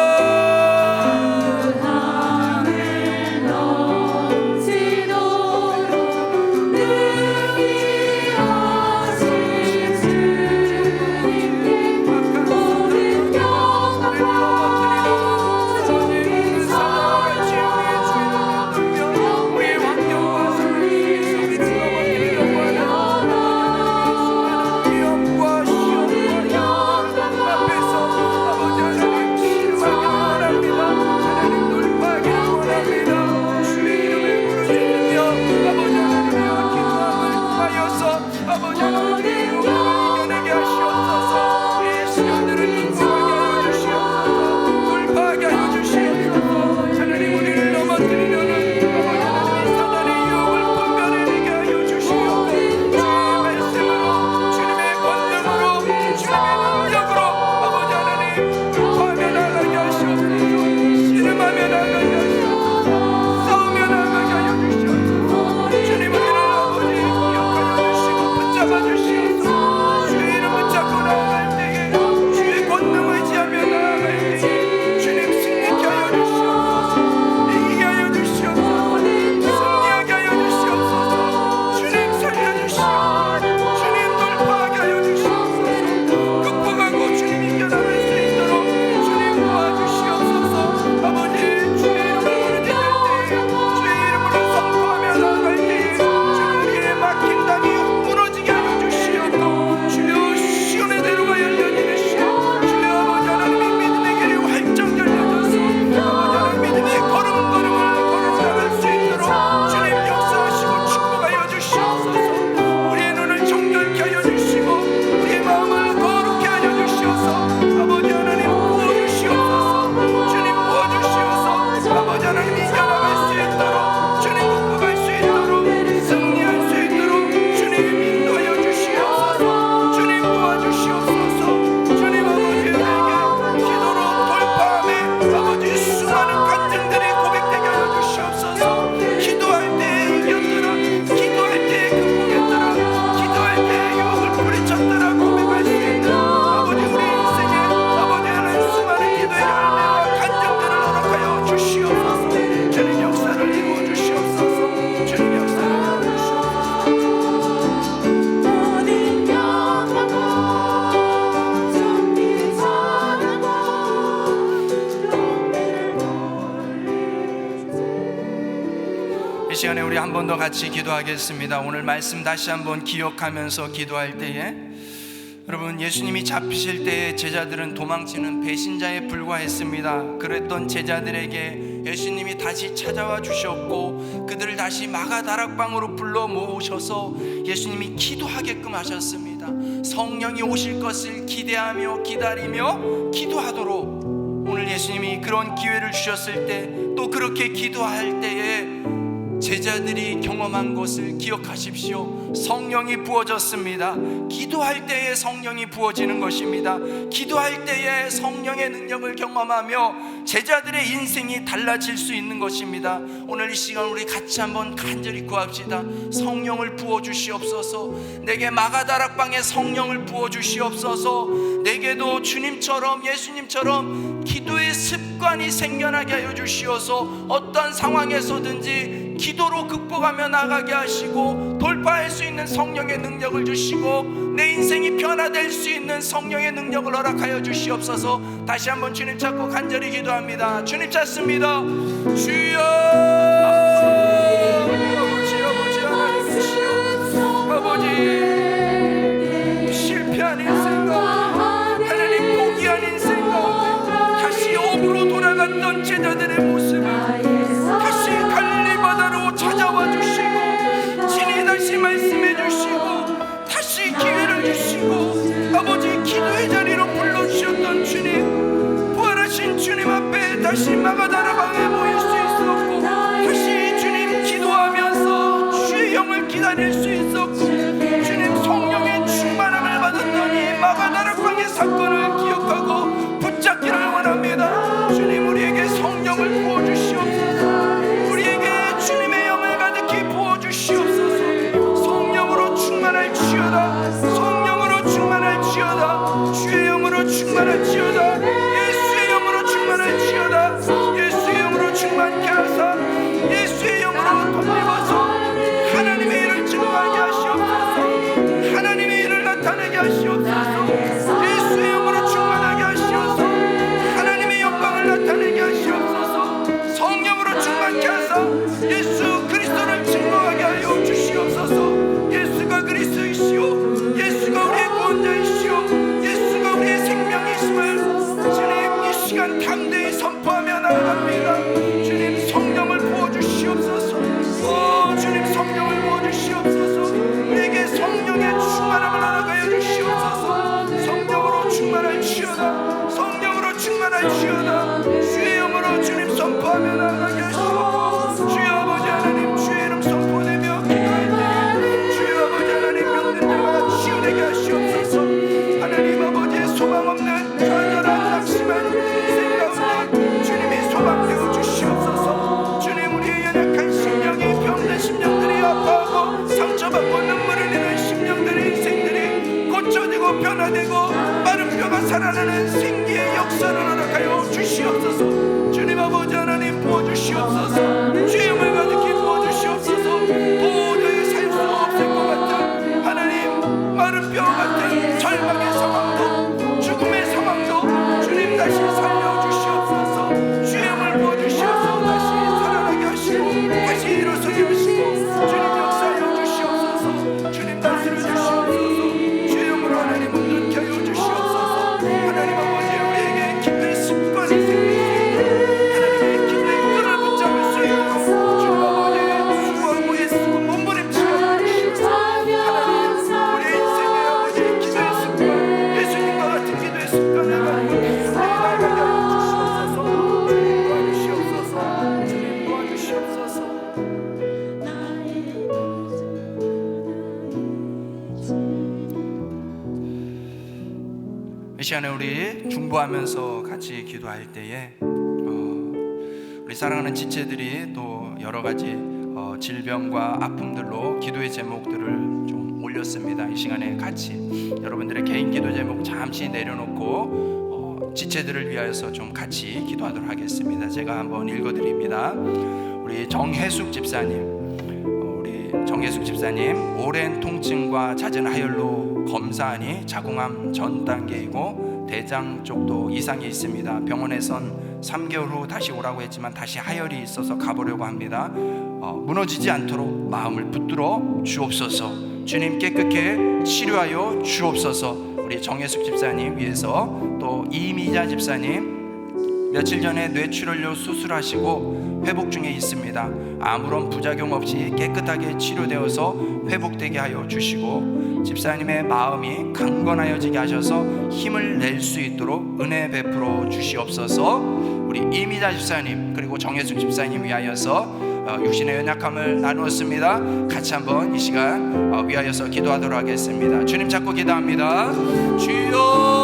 Oh 한 번 더 같이 기도하겠습니다. 오늘 말씀 다시 한번 기억하면서 기도할 때에, 여러분, 예수님이 잡히실 때에 제자들은 도망치는 배신자에 불과했습니다. 그랬던 제자들에게 예수님이 다시 찾아와 주셨고 그들을 다시 마가다락방으로 불러 모으셔서 예수님이 기도하게끔 하셨습니다. 성령이 오실 것을 기대하며 기다리며 기도하도록 오늘 예수님이 그런 기회를 주셨을 때, 또 그렇게 기도할 때에 제자들이 경험한 것을 기억하십시오. 성령이 부어졌습니다. 기도할 때에 성령이 부어지는 것입니다. 기도할 때에 성령의 능력을 경험하며 제자들의 인생이 달라질 수 있는 것입니다. 오늘 이 시간 우리 같이 한번 간절히 구합시다. 성령을 부어주시옵소서. 내게 마가다락방에 성령을 부어주시옵소서. 내게도 주님처럼, 예수님처럼 기도의 습관이 생겨나게 하여 주시어서 어떤 상황에서든지 기도로 극복하며 나가게 하시고 돌파할 수 있는 성령의 능력을 주시고 내 인생이 변화될 수 있는 성령의 능력을 허락하여 주시옵소서. 다시 한번 주님 찾고 간절히 기도합니다. 주님 찾습니다. 주여, 아버지 하나님 주시오. 아버지, 실패한 인생 가운데, 하나님 포기한 인생 가운데 다시 업으로 돌아갔던 제자들의 모습을 다시 갈릴리 바다로 찾아와 주시고 친히 다시 말씀해 주시고 다시 기회를 주시고 아버지 기도의 자리로 불러주셨던 주님, 부활하신 주님 앞에 다시 마가다락방에 모일 수 있었고 다시 주님 기도하면서 주의 영을 기다릴 수 있었고 주님 성령의 충만함을 받았던 이 마가다락방의 사건을 기억하고 붙잡기를 원합니다. 주님, 우리에게 성령을 부어주시옵소서. 우리에게 주님의 영을 가득히 부어주시옵소서. 성령으로 충만할지어다. 성령으로 충만할지어다. 주의 영으로 충만할지어다. 예수의 영으로 충만할지어다. 예수의 영으로 충만케 하사 예수의 영으로 덧입어서 하나님의 일을 증거하게 하시옵소서. 하나님의 일을 나타내게 하시옵소서. 예수의 영으로 충만하게 하시옵소서. 하나님의 영광을 나타내게 하시옵소서. 성령으로 충만케 하사 예수 그리스도를 증거하게 하여 주시옵소서. 예수가 그리스도이시오, 예수가 우리의 구원자이시오, 예수가 우리의 생명이심을 주님 이 시간 담대히 선포하며 나아갑니다. 주님 성령을 부어주시옵소서. 주님 성령을 부어주시옵소서. 우리에게 성령의 충만함을 허락하여 주시옵소서. 성령으로 충만할지어다. 성령으로 충만할지어다. 주의 영으로 주님 선포하며 나아가게 하시옵소서. 주의 아버지 하나님, 주의 이름 선포되며 기도할 때에 주의 아버지 하나님 병든 자가 치유되게 하시옵소서. 하나님 아버지의 소망 없는 좌절한 낙심한 인생 가운데 주님이 소망되어 주시옵소서. 주님, 우리의 연약한 심령이 병든 심령들이 아파하고 상처받고 눈물을 흘리는 심령들의 인생들이 고쳐지고 변화되고 마른 뼈가 살아나는 생기의 역사를 허락하여 주시옵소서. 주님 아버지 하나님 부어주시옵소서. 주의 영을 가득히 부어주시옵소서. 도저히 살 수 없을 것 같은 하나님 마른 뼈 같은 절망의 상황도 죽음의 상황도 주님 다시 살려주시옵소서. 주의 영을 부어주시옵소서. 다시 살아나게 하시고 다시 일어서게 하시고 주님 역사하여 주시옵소서. 주님 다스려 주시옵소서. 주의 영으로 하나님 온전케 하여 주시옵소서. 하나님 아버지, 우리에게 기도의 습관이 생기게 하나님의 기도의 끈을 붙잡을 수 있도록 주님 아버지 수고하고 애쓰고 몸부림치게 하시옵소서. 하나님, 우리의 인생의 아버지 기도의 습관, 예수님과 같은 기도의 습관을 가지고 우리 나아가게 하여 주시옵소서. 주님 도와주시옵소서. 주님 도와주시옵소서. 이 시간에 우리 중보하면서 같이 기도할 때에 우리 사랑하는 지체들이 또 여러 가지 질병과 아픔들로 기도의 제목들을 좀 올렸습니다. 이 시간에 같이 여러분들의 개인 기도 제목 잠시 내려놓고 지체들을 위하여서 좀 같이 기도하도록 하겠습니다. 제가 한번 읽어드립니다. 우리 정혜숙 집사님, 정혜숙 집사님, 오랜 통증과 잦은 하혈로 검사하니 자궁암 전 단계이고 대장 쪽도 이상이 있습니다. 병원에선 3개월 후 다시 오라고 했지만 다시 하혈이 있어서 가보려고 합니다. 무너지지 않도록 마음을 붙들어 주옵소서. 주님 깨끗게 치료하여 주옵소서. 우리 정혜숙 집사님 위해서, 또 이미자 집사님 며칠 전에 뇌출혈로 수술하시고 회복 중에 있습니다. 아무런 부작용 없이 깨끗하게 치료되어서 회복되게 하여 주시고, 집사님의 마음이 강건하여지게 하셔서 힘을 낼 수 있도록 은혜 베풀어 주시옵소서. 우리 이미자 집사님 그리고 정혜숙 집사님 위하여서 육신의 연약함을 나누었습니다. 같이 한번 이 시간 위하여서 기도하도록 하겠습니다. 주님 찾고 기도합니다. 주여,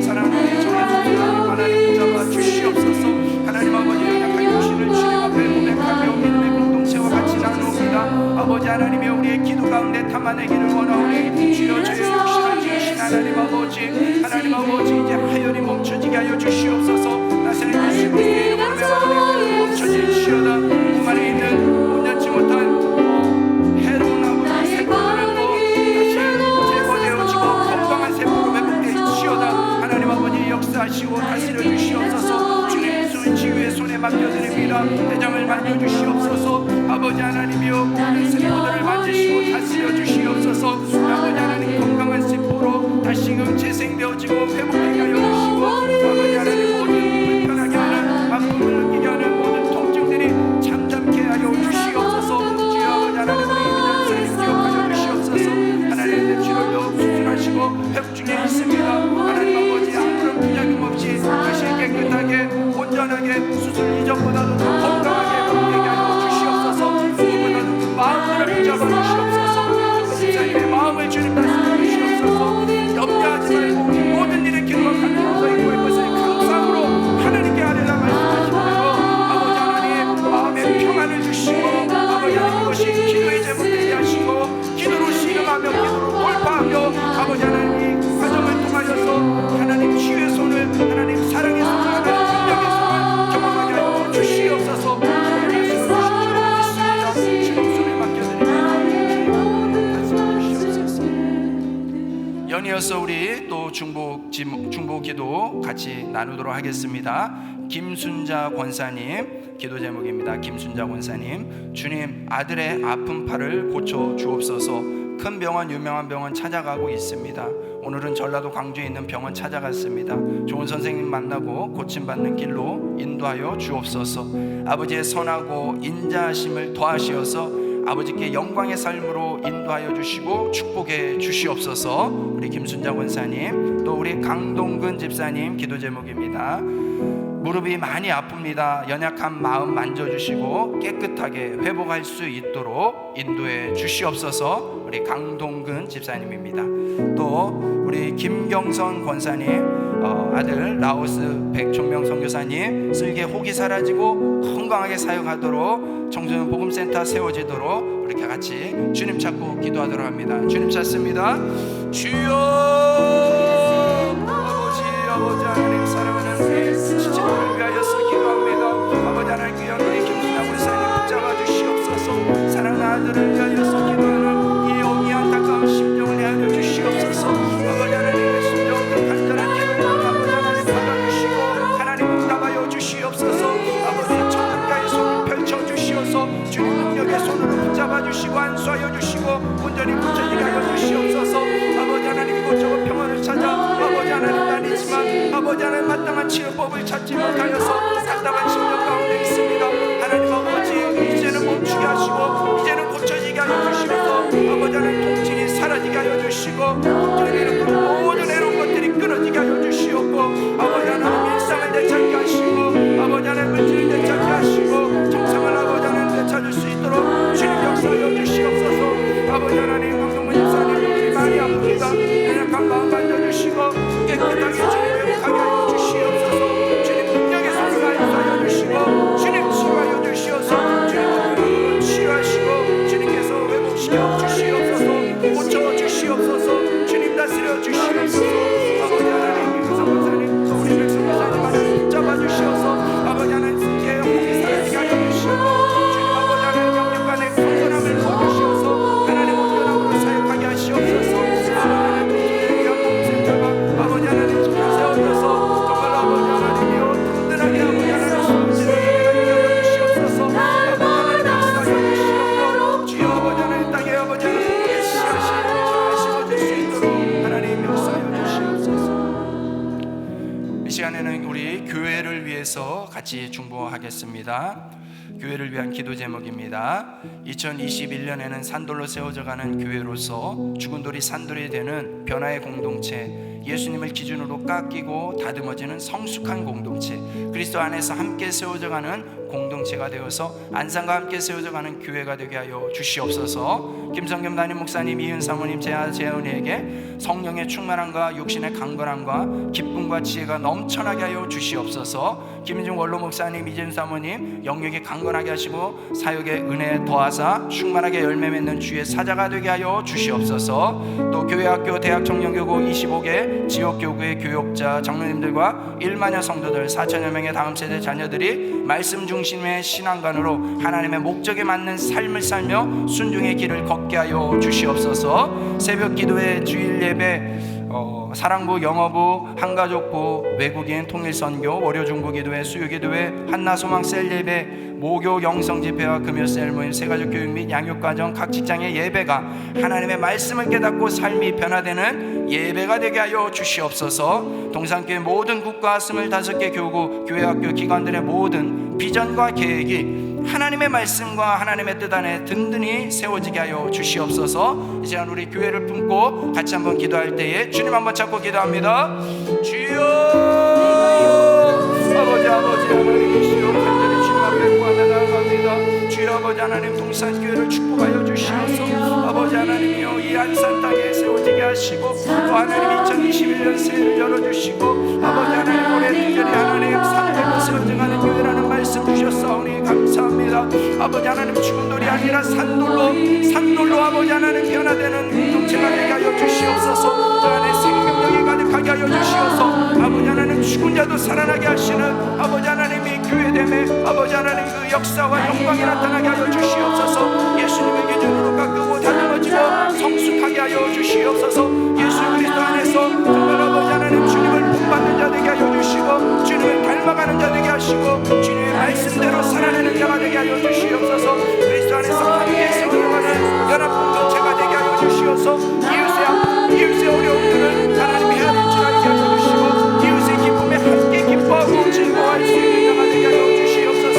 사랑하는 정혜숙 하나님 붙잡아 주시옵소서. 하나님 아버지, 연약한 육신을 주님 앞에 고백하며 믿음의 공동체와 같이 나누옵니다. 아버지 하나님이 우리의 기도 가운데 담아내기를 원하오니 주여, 저의 육신을 지으신 하나님 아버지, 하나님 아버지, 이제 하연이 멈춰지게 하여 주시옵소서. 나사렛 예수 그리스도의 이름으로 명하오니 멈춰지시오다. 몸 안에 있는 온전치 못한 해로운 아버지 세포들을 다시 제거되어지고 건강한 세포로 회복되시오다. 하나님 아버지 역사하시고 다스려 주시옵소서. 주님 손 치유의 손에 맡겨드립니다. 대장을 만져주시옵소서. 아버지 하나님이여, 모든 세포들을 만지시고 다스려 주시옵소서. 아버지 하나님, 건강한 세포로 다시금 재생되어지고 회복되게 하여 주시고, 아버지 하나님, 모든 불편하게 하는 아픔을 느끼게 하는 모든 통증들이 잠잠케 하여 주시옵소서. 주여, 아버지 하나님, 우리 이민jan 목사님 기억하여 주시옵소서. 하나님, 뇌출혈로 수술하시고 회복 중에 있습니다. 하나님 아버지, 아무런 부작용 없이 다시 깨끗하게 온전하게 수술 이전보다도 더 건강하게 회복되게 하여 주시옵소서. 무엇보다도 그 마음을 붙잡아 주시옵소서. 집사님의 마음을 주님 다스려 주시옵소서. 염려하지 말고 모든 일에 기도와 간구로 있고 그것을 감사함으로 하나님께 아뢰라 말씀하신 대로 아버지 하나님, 마음의 평안을 주시고, 아버지 하나님, 이것이 기도의 제목 되게 하시고, 기도로 씨름하며 기도로 돌파하며, 아버지 하나님, 이 과정을 통하여서 하나님 치유의 손을, 하나님 사랑의 손을, 하나님 능력의 손을 경험하게 하여 주시옵소서. 연이어서 우리 또 중보 기도 같이 나누도록 하겠습니다. 김순자 권사님 기도 제목입니다. 김순자 권사님, 주님, 아들의 아픈 팔을 고쳐 주옵소서. 큰 병원, 유명한 병원 찾아가고 있습니다. 오늘은 전라도 광주에 있는 병원 찾아갔습니다. 좋은 선생님 만나고 고침받는 길로 인도하여 주옵소서. 아버지의 선하고 인자하심을 더하시어서 아버지께 영광의 삶으로 인도하여 주시고 축복해 주시옵소서. 우리 김순자 권사님, 또 우리 강동근 집사님 기도 제목입니다. 무릎이 많이 아픕니다. 연약한 마음 만져주시고 깨끗하게 회복할 수 있도록 인도해 주시옵소서. 우리 강동근 집사님입니다. 또 우리 김경선 권사님 아들 라오스 백종명 선교사님, 쓸개 혹이 사라지고 건강하게 사역하도록 청소년 복음센터 세워지도록 이렇게 같이 주님 찾고 기도하도록 합니다. 주님 찾습니다. 주여, 아버지 하나님, 사랑하는 우리 지체들을 위하여서 기도합니다. 아버지 하나님, 귀한 우리 김순자 권사님 붙잡아 주시옵소서. 사랑하는 아들을 위하여서 기도하는 이 영이 안타까운 심정을 헤아려 주시옵소서. 아버지 하나님의 심정을 간절한 기도를 아버지 하나님 받아주시고 하나님 응답하여 주시옵소서. 아버지 천국가의 손을 펼쳐 주시옵소서. 주님 능력의 손으로 붙잡아 주시고 안수하여 주시고 온전히 붙여지게 하여 주시옵소서. 아버지 하나님, 이곳저곳 평화를 찾아 아버지 하나님 다니지만 아버지 하나님 마땅한 치료법을 찾지 못하여서 답답한 심령 가운데 있습니다. 하나님 아버지, 이제는 멈추게 하시고 이제는 고쳐지게 하여 주시옵소서. 아버지 하나님, 통증이 사라지게 하여 주시고 통증이 모든 해로운 것들이 끊어지게 하여 주시옵고, 아버지 하나님 일상을 되찾게 하시고 아버지 하나님 물질을 되찾게 하시고 정상을 아버지 하나님 되찾을 수 있도록 주님 역사하여 주시옵소서. 아버지 하나님, 강동근 집사님 많이 아픕니다. 연약한 마음 만져주시고 깨끗하게 주님 회복하게 하여 주시옵소서. 주님 능력의 손을 하여 주시고 주님 치유하여 같이 중보하겠습니다. 교회를 위한 기도 제목입니다. 2021년에는 산돌로 세워져가는 교회로서 죽은 돌이 산돌이 되는 변화의 공동체, 예수님을 기준으로 깎이고 다듬어지는 성숙한 공동체, 그리스도 안에서 함께 세워져가는 공동체가 되어서 안산과 함께 세워져가는 교회가 되게 하여 주시옵소서. 김성겸 담임 목사님, 이은 사모님, 재은이에게 성령의 충만함과 육신의 강건함과 기쁨과 지혜가 넘쳐나게 하여 주시옵소서. 김인중 원로 목사님, 이재윤 사모님 영역이 강건하게 하시고 사역의 은혜 더하사 충만하게 열매 맺는 주의 사자가 되게 하여 주시옵소서. 또 교회, 학교, 대학, 청년교구 25개 지역교구의 교역자, 장로님들과 1만여 성도들 4천여 명의 다음 세대 자녀들이 말씀 중심의 신앙관으로 하나님의 목적에 맞는 삶을 살며 순종의 길을 걷게 하여 주시옵소서. 새벽 기도회, 주일 예배, 사랑부, 영어부, 한가족부, 외국인, 통일선교, 월요중보기도회, 수요기도회, 한나소망 셀예배, 모교 영성집회와 금요 셀모임, 세가족 교육 및 양육과정, 각 직장의 예배가 하나님의 말씀을 깨닫고 삶이 변화되는 예배가 되게 하여 주시옵소서. 동산교회 모든 국가 25개 교구, 교회학교 기관들의 모든 비전과 계획이 하나님의 말씀과 하나님의 뜻 안에 든든히 세워지게 하여 주시옵소서. 이제 우리 교회를 품고 같이 한번 기도할 때에 주님 한번 잡고 기도합니다. 주여, 아버지 하나님이시여, 간절히 주님 앞에 구하며 나아갑니다. 주여 아버지 하나님, 동산교회를 축복하여 주시옵소서. 아버지 하나님이여, 이 안산 땅에 세워지게 하시고 또 하나님 2021년 새해를 열어주시고 아버지 하나님, 올해 특별히 하나님 산들로 세워져가는 교회라는 말씀 주셨사오니 감사합니다. 아버지 하나님, 죽은 돌이 아니라 산돌로 아버지 하나님 변화되는 공동체가 되게 하여 주시옵소서. 그 안에 생명력이 가득하게 하여 주시옵소서. 아버지 하나님, 죽은 자도 살아나게 하시는 아버지 하나님이 교회됨에 아버지 하나님 그 역사와 영광이 나타나게 하여 주시옵소서. 예수님의 기준으로 깎고 다듬어지고 성숙하게 하여 주시옵소서. 예수 그리스도 안에서 정말 아버지 하나님 주님을 본받는 자 되게 하여 주시고 주님을 닮아가는 자 되게 하시고 주님의 말씀대로 살아내는 자가 되게 하여 주시옵소서. 그리스도 안에서 함께 세워가는 연합 공동체가 되게 하여 주시옵소서. 이웃의 어려움들을 하나님이 헤아릴 줄 알게 하여 주시고 이웃의 기쁨에 함께 기뻐하고 즐거워할 수 있는 자가 되게 하여 주시옵소서.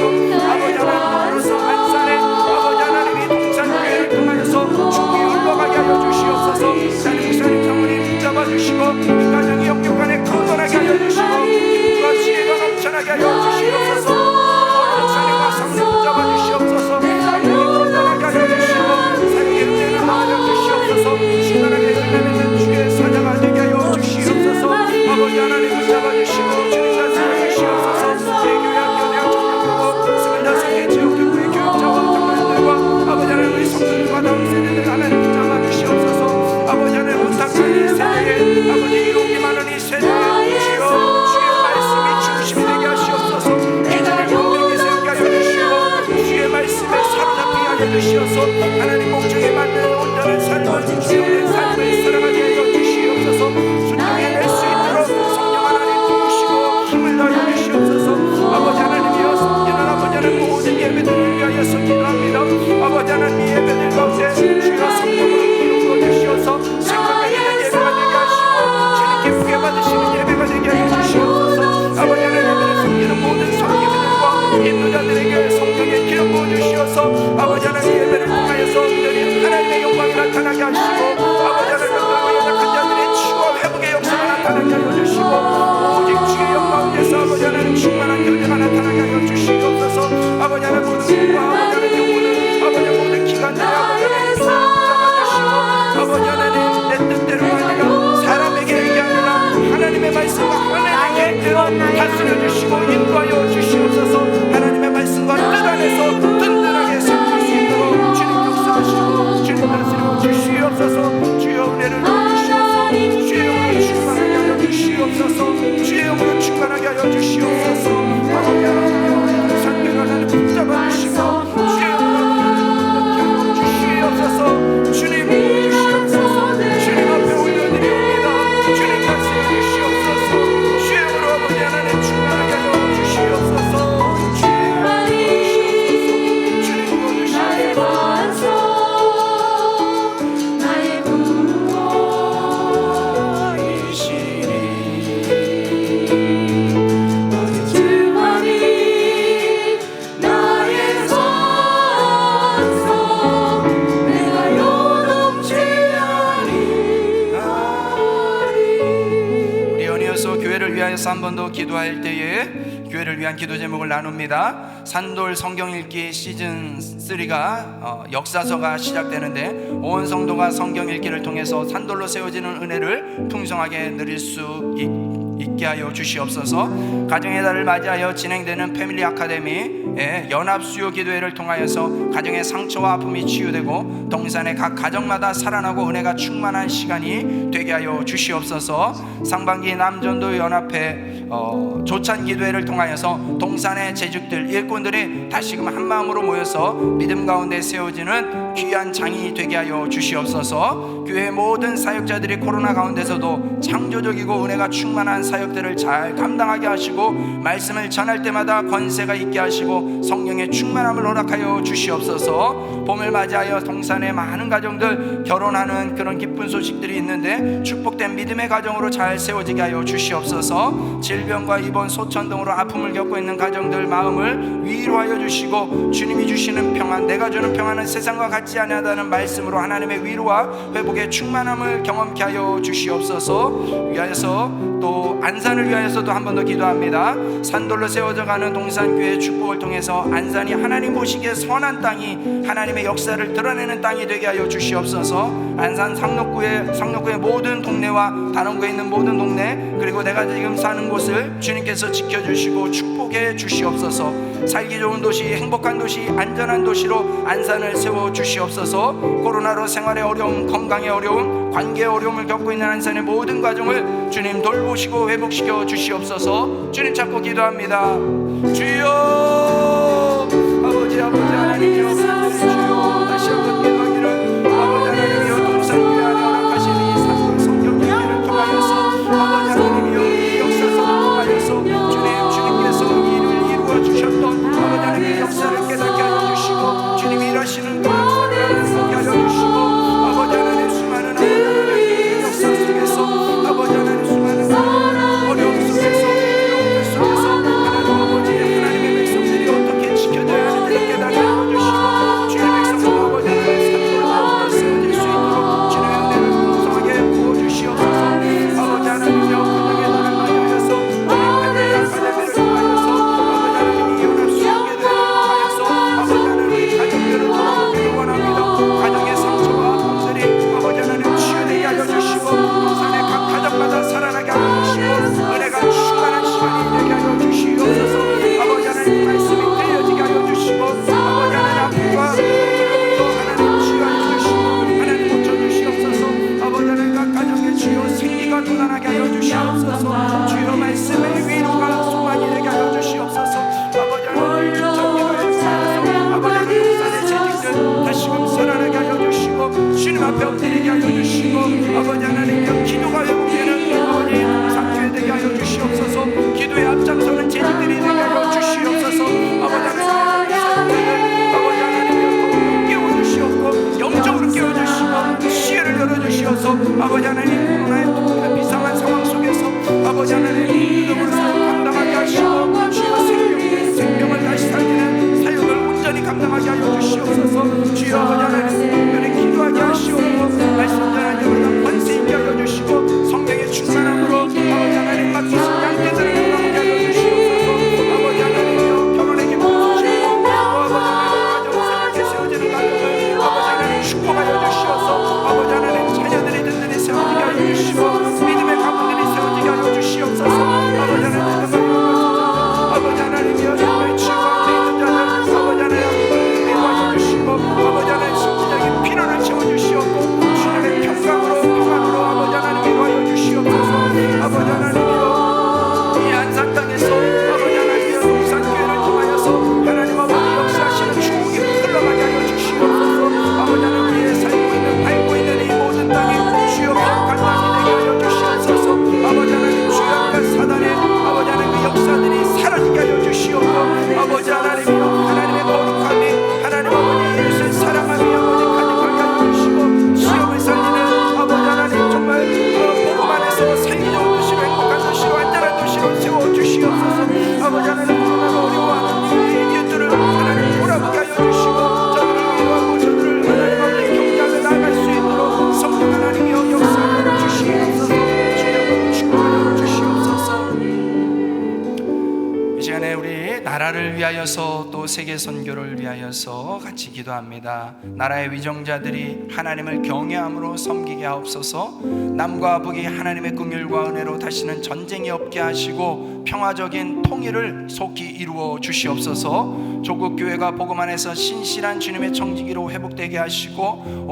아버지 하나님으로서 안산에 아버지 하나님이 동산교회를 통하여서 축복이 흘러가게 하여 주시옵소서. 목사님 장모님 붙잡아 주시고 그 가정이 영육 안에 강건하게 하여 주시고 기쁨과 지혜가 넘쳐나게 하여 주시옵소서. 목사님과 성령 붙잡아 주시옵소서. 하나님이 건강하게 하여 주시고 사역의 은혜를 하여 주시옵소서. 신선하게 열매맺는 주의 사자가 되게 하여 주시옵소서. 아버지 하나님 붙잡아 주시고 주님 다스려 주시옵소서. 제 교회 학교 대학 청년교구 25개 지역교구의 교육자와 장로님들과 아버지 하나님 우리 성도들과 다음 세대들 하나님 붙잡아 주시옵소서. 아버지 하나님 부탁하니 세대에 아버지 이루기만 하니 세대에 주의 말씀이 중심이 되게 하시옵소서. 기준을 분명히 세우게 하여 주시고 주의 말씀에 사로잡히게 하여 주시옵소서. 하나님 목적에 맞는 온전한 삶을 주의 삶을 살아가게 하여 주시옵소서. 순종해 낼 수 있도록 성령 하나님 도우시고 힘을 더하여 주시옵소서. 아버지 하나님이여, 이런 아버지 하나님 모든 예배들을 위하여서 기도합니다. 아버지 하나님 이 예배들 가운데 주여 성령으로 이루어 주시옵소서. 생각에 있는 예배가 되게 하시고 주님 기쁘게 받으시는 예배가 되게 하여 주시옵소서. 아버지 하나님 예배를 섬기는 모든 성기들과 인도자들에게 성령의 기름 부어 주시옵소서. 아버지 하나님 예배를 통하여서 그들이 하나님의 영광이 나타나게 하시고 아버지 하나님 연약한 자들의 치유와 회복의 역사가 나타나게 하여 주시고 오직 주의 영광 위에서 아버지 하나님 충만한 교제가 나타나게 하여 주시옵소서. 아버지 하나님 모든 국가 아버지 하나님 영혼을 아버지 모든 기관들의 아버지 하나님 붙잡아주시고 아버지 하나님 내 뜻대로 아니라 사람에게 얘기하느라 하나님의 말씀과 하나님의 대로 다스려 주시고 인도하여 주시옵소서. 하나님의 말씀과 뜻 안에서 든든하게 세울 수 있도록 주님 역사하시고 주님 다스려 주시옵소서. 주여 은혜를 주시옵소서. 주의 영으로 충만하게 하여 주시옵소서. 주의 영으로 충만하게 하여 주시옵소서. 아버지 하나님 상대가 하나님 붙잡아 주시고 주의 영으로 주시옵소서. 주님 주시옵소서. 주님 앞에 올려드리옵니다. 주님 다스려 주시옵소서. 주의 영으로 아버지 하나님 충만하게 하여 주시옵소서. 주의 위하여서 한 번 더 기도할 때에 교회를 위한 기도 제목을 나눕니다. 산돌 성경 읽기 시즌 3가 역사서가 시작되는데 온 성도가 성경 읽기를 통해서 산돌로 세워지는 은혜를 풍성하게 누릴 수 있게 하여 주시옵소서. 가정의 달을 맞이하여 진행되는 패밀리 아카데미의 연합 수요 기도회를 통하여서 가정의 상처와 아픔이 치유되고 동산의 각 가정마다 살아나고 은혜가 충만한 시간이 되게 하여 주시옵소서. 상반기 남전도 연합회 조찬 기도회를 통하여서 동산의 재직들 일꾼들이 다시금 한 마음으로 모여서 믿음 가운데 세워지는 귀한 장이 되게 하여 주시옵소서. 교회 모든 사역자들이 코로나 가운데서도 창조적이고 은혜가 충만한 사역들을 잘 감당하게 하시고 말씀을 전할 때마다 권세가 있게 하시고 성령의 충만함을 허락하여 주시옵소서. 봄을 맞이하여 동산의 많은 가정들 결혼하는 그런 기쁜 소식들이 있는데 축복된 믿음의 가정으로 잘 세워지게 하여 주시옵소서. 질병과 입원, 소천 등으로 아픔을 겪고 있는 가정들 마음을 위로하여 주시고 주님이 주시는 평안, 내가 주는 평안은 세상과 같지 아니하다는 말씀으로 하나님의 위로와 회복의 충만함을 경험케 하여 주시옵소서. 위하여서 또 안산을 위하여서도 한 번 더 기도합니다. 산돌로 세워져가는 동산교회의 축복을 통해서 안산이 하나님 보시기에 선한 땅이 하나님의 역사를 드러내는 땅이 되게 하여 주시옵소서. 안산 상록구의 모든 동네와 단원구에 있는 모든 동네 그리고 내가 지금 사는 곳을 주님께서 지켜주시고 축복해 주시옵소서. 살기 좋은 도시, 행복한 도시, 안전한 도시로 안산을 세워주시옵소서. 코로나로 생활의 어려움, 건강의 어려움, 관계의 어려움을 겪고 있는 안산의 모든 가정을 주님 돌보시고 회복시켜 주시옵소서. 주님 찾고 기도합니다. 주여, 아버지 하나님이여, 주여, 다시 한번 기도하기를 아버지 하나님이여, 동산교회 안에 허락하신 이 산돌 성경 읽기를 통하여서 아버지 하나님이여, 이 역사서를 통하여서 주님께서 일을 이루어 주셨던 아버지 하나님의 역사를 깨닫게 하여 주시고 주님이 일하시는 그 역사를 보게 하여 주시고 아버지 하나님 수많은 아버지 하나님의 역사 속에서 아버지 하나님 수많은 어려움 속에서 위험들 속에서 하나님 아버지 하나님의 백성들이 어떻게 지켜져야 하는지를 깨닫게 하여 주시고 주의 백성들 아버지 하나님 산돌로 세워질 수 있도록 주님의 은혜를 풍성하게 부어주시옵소서. 아버지 하나님이여 가정의 달을 맞이하여서 주님 패밀리 아카데미를 통하여서 아버지 하나님 이 연합 수요기를 통하여서 아버지 하나님 가정들을 돌아보기를 원합니다. 가정의 상처와 아픔들이 아버지 하나님 치유되게 하여 주시고 동산의 각 가정마다 살아나게 하여 주시고 은혜가 충만한 시간이 되게 하여 주시옵소서. 아버지 하나님 말씀이 들려지게 하여 주시고 아버지 하나님 아픔과 고통으로부터 하나님 치유하여 주시고 하나님 고쳐주시옵소서. 아버지 하나님 각 가정의 주여 생기가 돋아나게 하여 주시옵소서. 주여 말씀의 위로가 소망이 되게 하여 주시옵소서. 아버지 하나님 주천기도에 통하여서 아버지 하나님 동산의 재직들 다시금 살아나게 하여 주시고 주님 앞에 엎드리게 하여 주시고 아버지 하나님 기도가 회복되는 아버지 동산교회 되게 하여 주시옵소서. 기도에 앞장서는 재직들이 되게 하여 주시옵소서. 아버지 하나님 아버지 하나님 깨워주시옵고 영적으로 깨워주시고 시야를 열어주시옵소서. 아버지 하나님 코로나의 비상한 상황 속에서 아버지 하나님 믿음으로 사역 감당하게 하시고 주여 생명을 다시 살리는 사역을 온전히 감당하게 하여 주시옵소서. 주여 아버지 하나님 특별히 기도하게 하시옵고 말씀 전하는 권세 있게 하여 주시고 성령의 충만함으로 아버지 하나님 맡기신 양떼들을 감당하게 하여 주시옵소서. 아버지 하나님이여 평안의 기쁨 주시고 아버지 하나님 가정을 세워지는 가정을 아버지 하나님 축복하여 주시옵소서. 아버지 하나님 자녀들이 든든히 세워지게 하여 주시고 믿음의 가문들이 세워지게 하여 주시옵소서. 아버지 하나님 아버지 하나님이여 정말 치유 가운데 있는 자들 아버지 하나님 위로하여 주시고 아버지 하나님 심지적인 위하여서 또 세계 선교를 위하여서 같이 기도합니다. 나라의 위정자들이 하나님을 경외함으로 섬기게 하옵소서. 남과 북이 하나님의 긍휼과 은혜로 다시는 전쟁이 없게 하시고 평화적인 통일을 속히 이루어 주시옵소서. 조국 교회가 복음 안에서 신실한 주님의 청지기로 회복되게 하시고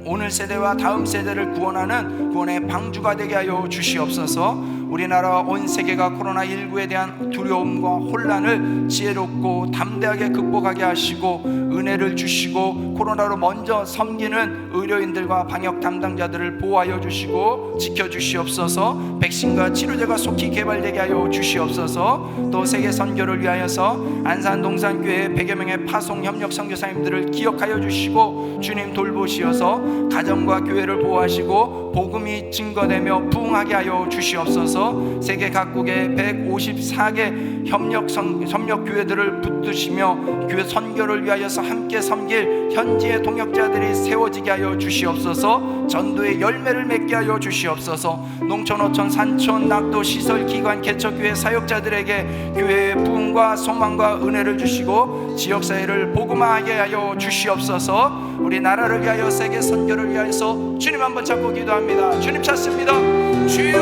오늘 세대와 다음 세대를 구원하는 구원의 방주가 되게 하여 주시옵소서. 우리나라와 온 세계가 코로나19에 대한 두려움과 혼란을 지혜롭고 담대하게 극복하게 하시고 은혜를 주시고 코로나로 먼저 섬기는 의료인들과 방역 담당자들을 보호하여 주시고 지켜주시옵소서. 백신과 치료제가 속히 개발되게 하여 주시옵소서. 또 세계 선교를 위하여서 안산동산교회 100여 명의 파송 협력 선교사님들을 기억하여 주시고 주님 돌보시어서 가정과 교회를 보호하시고 복음이 증거되며 부흥하게 하여 주시옵소서. 세계 각국의 154개 협력 교회들을 붙드시며 교회 선교를 위하여서 함께 섬길 현지의 동역자들이 세워지게 하여 주시옵소서. 전도의 열매를 맺게 하여 주시옵소서. 농촌, 어촌, 산촌, 낙도, 시설, 기관, 개척교회 사역자들에게 교회의 부흥과 소망과 은혜를 주시고 지역사회를 복음화하게 하여 주시옵소서. 우리 나라를 위하여 세계 선교를 위하여서 주님 한번 잡고 기도합니다. 주님 찾습니다. 주여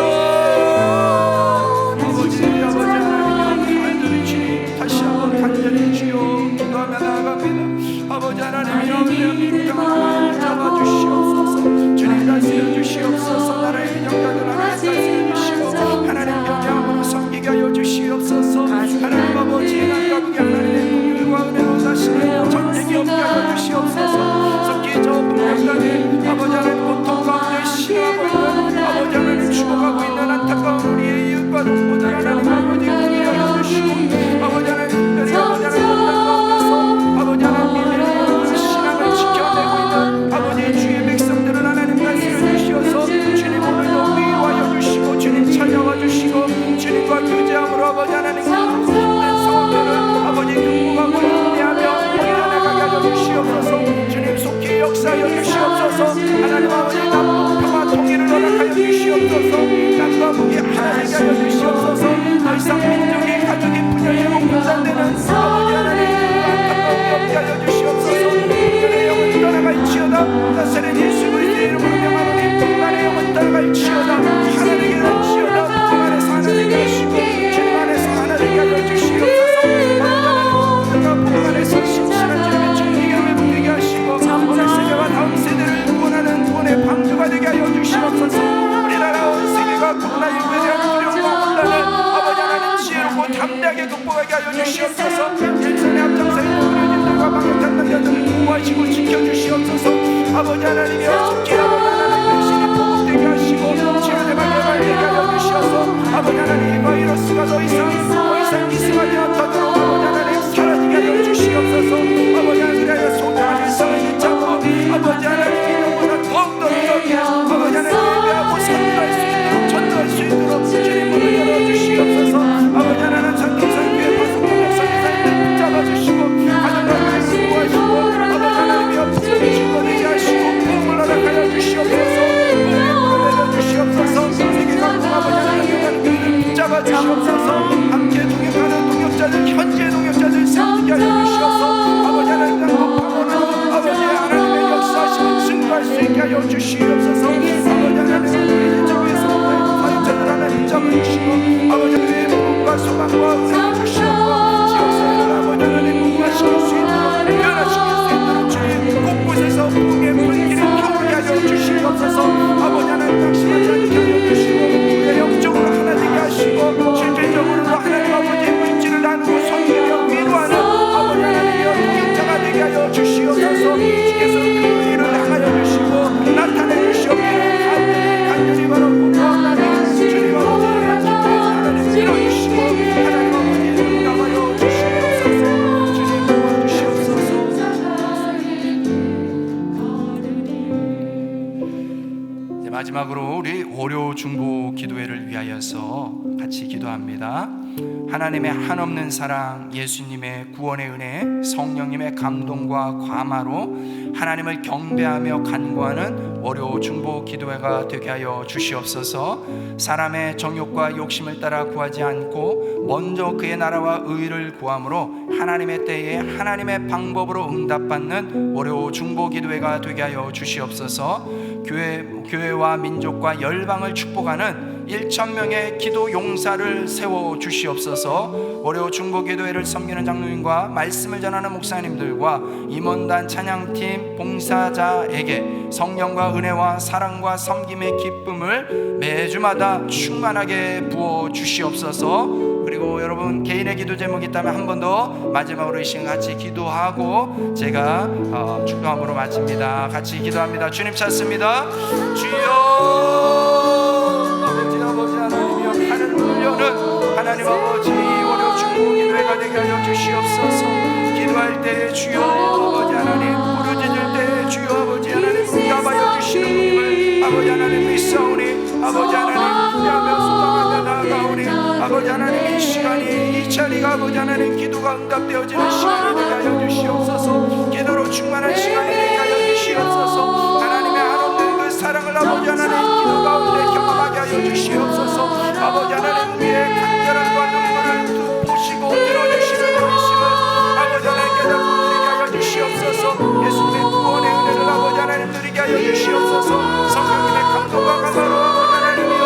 아버지 하나님 간절히 주님 다시 한번 간절히 주여 기도하며 나아갑니다. 아버지 하나님 영광을 잡아주시옵소서. 주님 다스려 주시옵소서. 나라의 위정자들 하나님 다스려 주시고 하나님 영향으로 섬기게 하여 주시옵소서. 하나님 아버지 남과 북이 하나님의 긍휼과 은혜로 다시는 전쟁이 없게 하여 주시옵소서. 속히 저 북녘땅에 아버지 하나님 고통 가운데 신하고 있는 아버지 하나님 죽어가고 있는 안타까운 우리의 이웃과 동포들 하나님 아버지 긍휼하여 주시고 아버지 하나님 특별히 아버지 하나님 아버지 하나님의 신앙을 지켜내고 있는 아버지 주의 백성들을 하나님 다스려 주시어서 주님 오늘도 위로하여 주시고 주님 찾아와 주시고 주님과 교제함으로 아버지 하나님 힘든 성도를 아버지 극복하고 인내하며 혼란하게 하여 주시옵소서. 주님 속히 역사하여 주시옵소서. 하나님 아버지 남북 평화 통일을 허락하여 주시옵소서. 남과 북이 하나되게 하여 주시옵소서. 더 이상 민족이 가족이 분열되고 분산되는 아버지 하나님 안타까움이 없게 하여 주시옵소서. 북한의 영은 떠나갈지어다. 나사렛 예수 그리스도의 이름으로 명하노니 북한의 영은 떠나갈지어다. 하나되게 할지어다. 북한 안에서 하나되게 하시고 주님 안에서 하나되게 하여 주시옵소서. 북한 안에서 신실한 주님의 청지기를 회복되게 하시고 오늘 세대와 다음 세대를 구원하는 구원의 방주가 되게 하여 주시옵소서. 우리나라 온 세계가 코로나19에 대한 두려움과 혼란을 아버지 하나님 지혜롭고 담대하게 극복하게 하여 주시옵소서. 일선의 앞장서 있는 의료진들과 방역 담당자들을 보호하시고 지켜주시옵소서. 아버지 하나님의 속히 아버지 하나님 백신이 보급되게 하시고 치료제가 개발되게 하여 주시옵소서. 아버지 하나님 바이러스가 더 이상 기승하지 않도록 아버지 하나님 사라지게 하여 주시옵소서. 아버지 하나님 위하여 소중한 일상을 잡고 아버지 하나님 이름보다 더욱더 높게 아버지 하나님 예배하고 전도할 수 있도록 주님 문을 열어주시옵소서. 아버지 하나님 산동산교회 파송교회 선교사님들 붙잡아주시고 가정과 교회를 보호하시고 아버지 하나님의 없음을 증거되게 하시고 부흥을 허락하여 주시옵소서. 부흥을 내려주시옵소서. 세계가 아버지 하나님 교회를 붙잡아주시옵소서. 함께 동역하는 동역자들 현지의 동역자들 세우게 하여 주시옵소서. 아버지 하나님 강력함으로 아버지 하나님의 역사하심을 증거할 수 있게 하여 주시옵소서. 아버지 하나님 우리 지역에서 사역자들 하나님 잡아주시고 아버지 교회의 부흥과 소망과 은혜를 주시옵고 지역사회를 아버지 하나님 무궁화시킬 수 있도록 변화시킬 수 있도록 주님 곳곳에서 부흥의 불길을 켜게 하여 주시옵소서. 아버지 하나님 당신을 자유케 하여 주시고 우리의 영적으로 하나 되게 하시고 실질적으로 하나님 아버지의 물질을 나누고 섬기며 위로하는 아버지 하나님의 동역자가 되게 하여 주시옵소서. 주께서 그 일을 행하여 주시고 나타내 주시옵기를 간절히 바라고 원하는 주님 아버지 하나님 밀어주시고 하나님 아버지 응답하여 주시옵소서. 주님 도와주시옵소서. 이제 마지막으로 우리 월요 중보 기도회를 위하여서 같이 기도합니다. 하나님의 한없는 사랑, 예수님의 구원의 은혜, 성령님의 감동과 감화로 하나님을 경배하며 간구하는 월요 중보 기도회가 되게 하여 주시옵소서. 사람의 정욕과 욕심을 따라 구하지 않고 먼저 그의 나라와 의를 구함으로 하나님의 때에 하나님의 방법으로 응답받는 월요 중보 기도회가 되게 하여 주시옵소서. 교회와 민족과 열방을 축복하는 1,000명의 기도 용사를 세워 주시옵소서. 월요 중보 기도회를 섬기는 장로님과 말씀을 전하는 목사님들과 임원단 찬양팀 봉사자에게 성령과 은혜와 사랑과 섬김의 기쁨을 매주마다 충만하게 부어 주시옵소서. 그리고 여러분 개인의 기도 제목이 있다면 한 번 더 마지막으로 이 시간 같이 기도하고 제가 축도함으로 마칩니다. 같이 기도합니다. 주님 찾습니다. 주여, 아버지 하나님이여, 하늘 울려는 하나님 아버지 월요 중보 기도회가 되게 하여 주시옵소서. 기도할 때 주여 아버지 하나님, 부르짖을 때 주여 아버지 하나님 응답하여 주시는 분임을 아버지 하나님 믿사오니, 아버지 하나님 기대하며 소망하며 나아가오니, 아버지 하나님 이 시간이, 이 자리가 아버지 하나님 기도가 응답되어지는 시간이 되게 하여 주시옵소서. 기도로 충만한 시간이 되게 하여 주시옵소서. 하나님의 한없는 그 사랑을 아버지 하나님 기도 가운데 경험하게 하여 주시옵소서. 아버지 하나님 우리의 간절함과 눈물을 보시고 들어주시는 분이심을 아버지 하나님 깨닫고 누리게 하여 주시옵소서. 예수님의 구원의 은혜를 아버지 하나님 누리게 하여 주시옵소서. 성령님의 감동과 감화로 아버지 하나님이여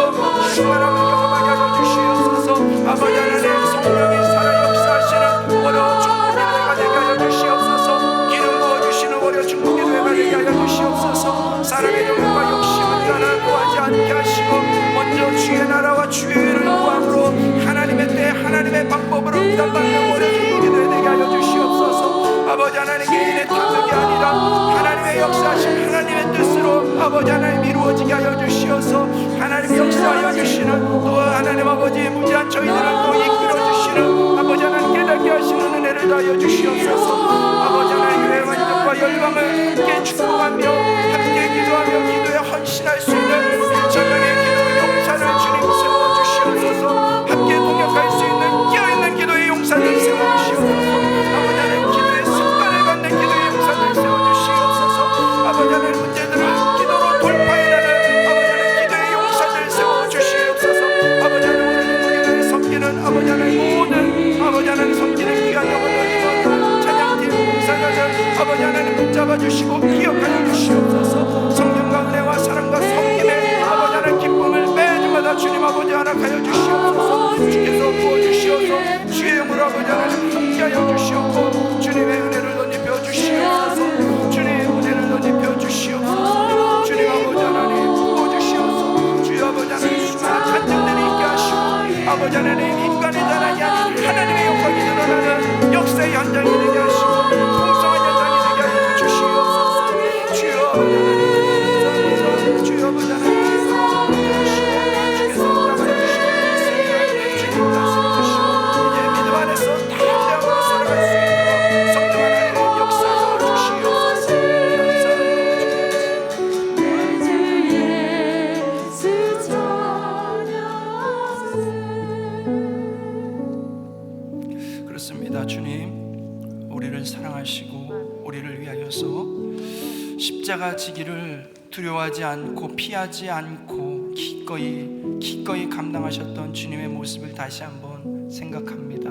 충만함을 경험하게 하여 주시옵소서. 아버지 하나님 성령이 살아 역사하시는 월요 중보 기도회가 되게 하여 주시옵소서. 기름 부어주시는 월요 중보 기도회가 되게 하여 주시옵소서. 사람의 욕과 욕심을 따라 구하지 않게 하시고 먼저 주의 나라와 주의 의를 구함으로 하나님의 때 하나님의 방법으로 응답받는 월요 중보 기도회 되게 하여 주시옵소서. 아버지 하나님 개인의 탐욕이 아니라 하나님의 역사하신 하나님의 뜻으로 아버지 하나님 이루어지게 하여 주시어서 하나님의 역사하여 주시는 또 하나님 아버지의 무지한 저희들을 또 이끌어 주시는 아버지 하나님 깨닫게 하시는 은혜를 다하여 주시옵소서. 아버지 하나님 교회 완전과 열방을 함께 축복하며 함께 기도하며 기도에 헌신할 수 있는 1,000명의 기도 용사를 주님 세워주시옵소서. 함께 동역할 수 있는 깨어있는 기도의 용사들 세워주시옵소서. 아버지 하나님 기도의 습관을 갖는 기도의 용사들 세워주시옵소서. 아버지 하나님 문제들을 기도로 돌파해나는 아버지 하나님 기도의 용사들 세워주시옵소서. 아버지 하나님 우리 기도에 섬기는 아버지 하나님 모든 아버지 하나님 섬기는 귀한 영혼들 찬양팀 봉사자들 아버지 하나님 붙잡아주시고 기억하여 주시옵소서. 성령과 은혜와 사랑과 섬김의 아버지 하나님 기쁨을 매주마다 주님 아버지 허락하여 주시옵소서. 주께서 부어주시옵소서. 주의 영으로 아버지 하나님 함께하여 주시옵고 주님의 은혜를 덧입혀 주시옵소서. 주님의 은혜를 덧입혀 주시옵소서. 주님 아버지 하나님 부어주시옵소서. 주여 아버지 하나님 수많은 간증들이 있게 하시고 아버지 하나님 인간의 자랑이 아닌 하나님의 영광이 드러나는 역사의 현장이 되게 하시고 풍성한 현장이 되게 하여 주시옵소서. 주여 아버지 하나님 주여 아버지 하나님 주께서 응답하여 주시고 주님 말씀해 주시고 이제 믿음 안에서 담대함으로 살아갈 수 있도록 성령 하나님 역사하여 주시옵소서. 그렇습니다. 주님 우리를 사랑하시고 우리를 위하여서 십자가 지기를 두려워하지 않고 피하지 않고 기꺼이 감당하셨던 주님의 모습을 다시 한번 생각합니다.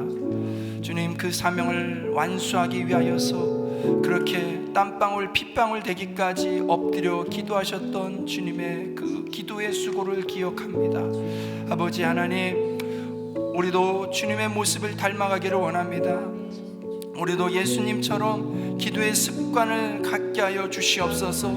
주님 그 사명을 완수하기 위하여서 그렇게 땀방울 핏방울 되기까지 엎드려 기도하셨던 주님의 그 기도의 수고를 기억합니다. 아버지 하나님 우리도 주님의 모습을 닮아가기를 원합니다. 우리도 예수님처럼 기도의 습관을 갖게 하여 주시옵소서.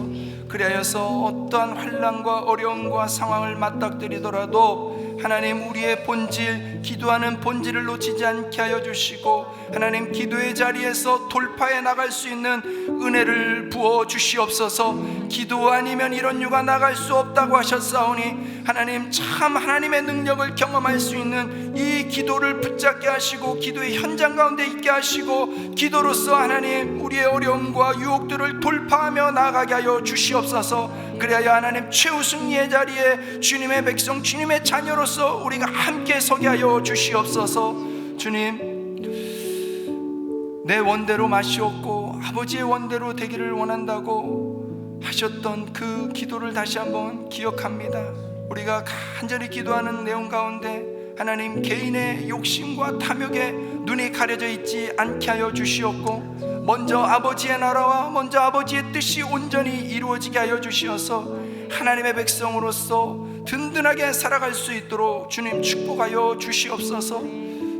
그리하여서 어떠한 환난과 어려움과 상황을 맞닥뜨리더라도 하나님 우리의 본질, 기도하는 본질을 놓치지 않게 하여 주시고 하나님 기도의 자리에서 돌파해 나갈 수 있는 은혜를 부어 주시옵소서. 기도 아니면 이런 유가 나갈 수 없다고 하셨사오니 하나님 참 하나님의 능력을 경험할 수 있는 이 기도를 붙잡게 하시고 기도의 현장 가운데 있게 하시고 기도로서 하나님 우리의 어려움과 유혹들을 돌파하며 나아가게 하여 주시옵소서. 그래야 하나님 최우승리의 자리에 주님의 백성, 주님의 자녀로서 우리가 함께 서게 하여 주시옵소서. 주님, 내 원대로 마시옵고 아버지의 원대로 되기를 원한다고 하셨던 그 기도를 다시 한번 기억합니다. 우리가 간절히 기도하는 내용 가운데 하나님, 개인의 욕심과 탐욕에 눈이 가려져 있지 않게 하여 주시옵고 먼저 아버지의 나라와 먼저 아버지의 뜻이 온전히 이루어지게 하여 주시어서 하나님의 백성으로서 든든하게 살아갈 수 있도록 주님 축복하여 주시옵소서.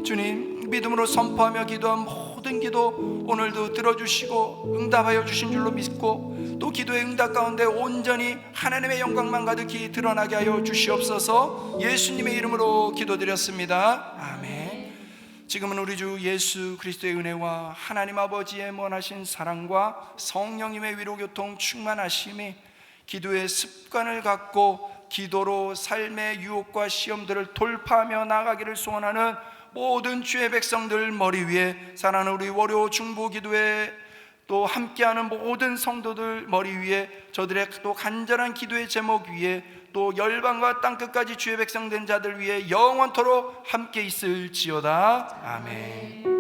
주님, 믿음으로 선포하며 기도한 모든 기도 오늘도 들어주시고 응답하여 주신 줄로 믿고 또 기도의 응답 가운데 온전히 하나님의 영광만 가득히 드러나게 하여 주시옵소서. 예수님의 이름으로 기도드렸습니다. 아멘. 지금은 우리 주 예수 그리스도의 은혜와 하나님 아버지의 원하신 사랑과 성령님의 위로교통 충만하심이 기도의 습관을 갖고 기도로 삶의 유혹과 시험들을 돌파하며 나아가기를 소원하는 모든 주의 백성들 머리 위에, 사랑하는 우리 월요 중보 기도회 또 함께하는 모든 성도들 머리 위에, 저들의 또 간절한 기도의 제목 위에, 또 열방과 땅끝까지 주의 백성 된 자들 위에 영원토록 함께 있을지어다. 아멘.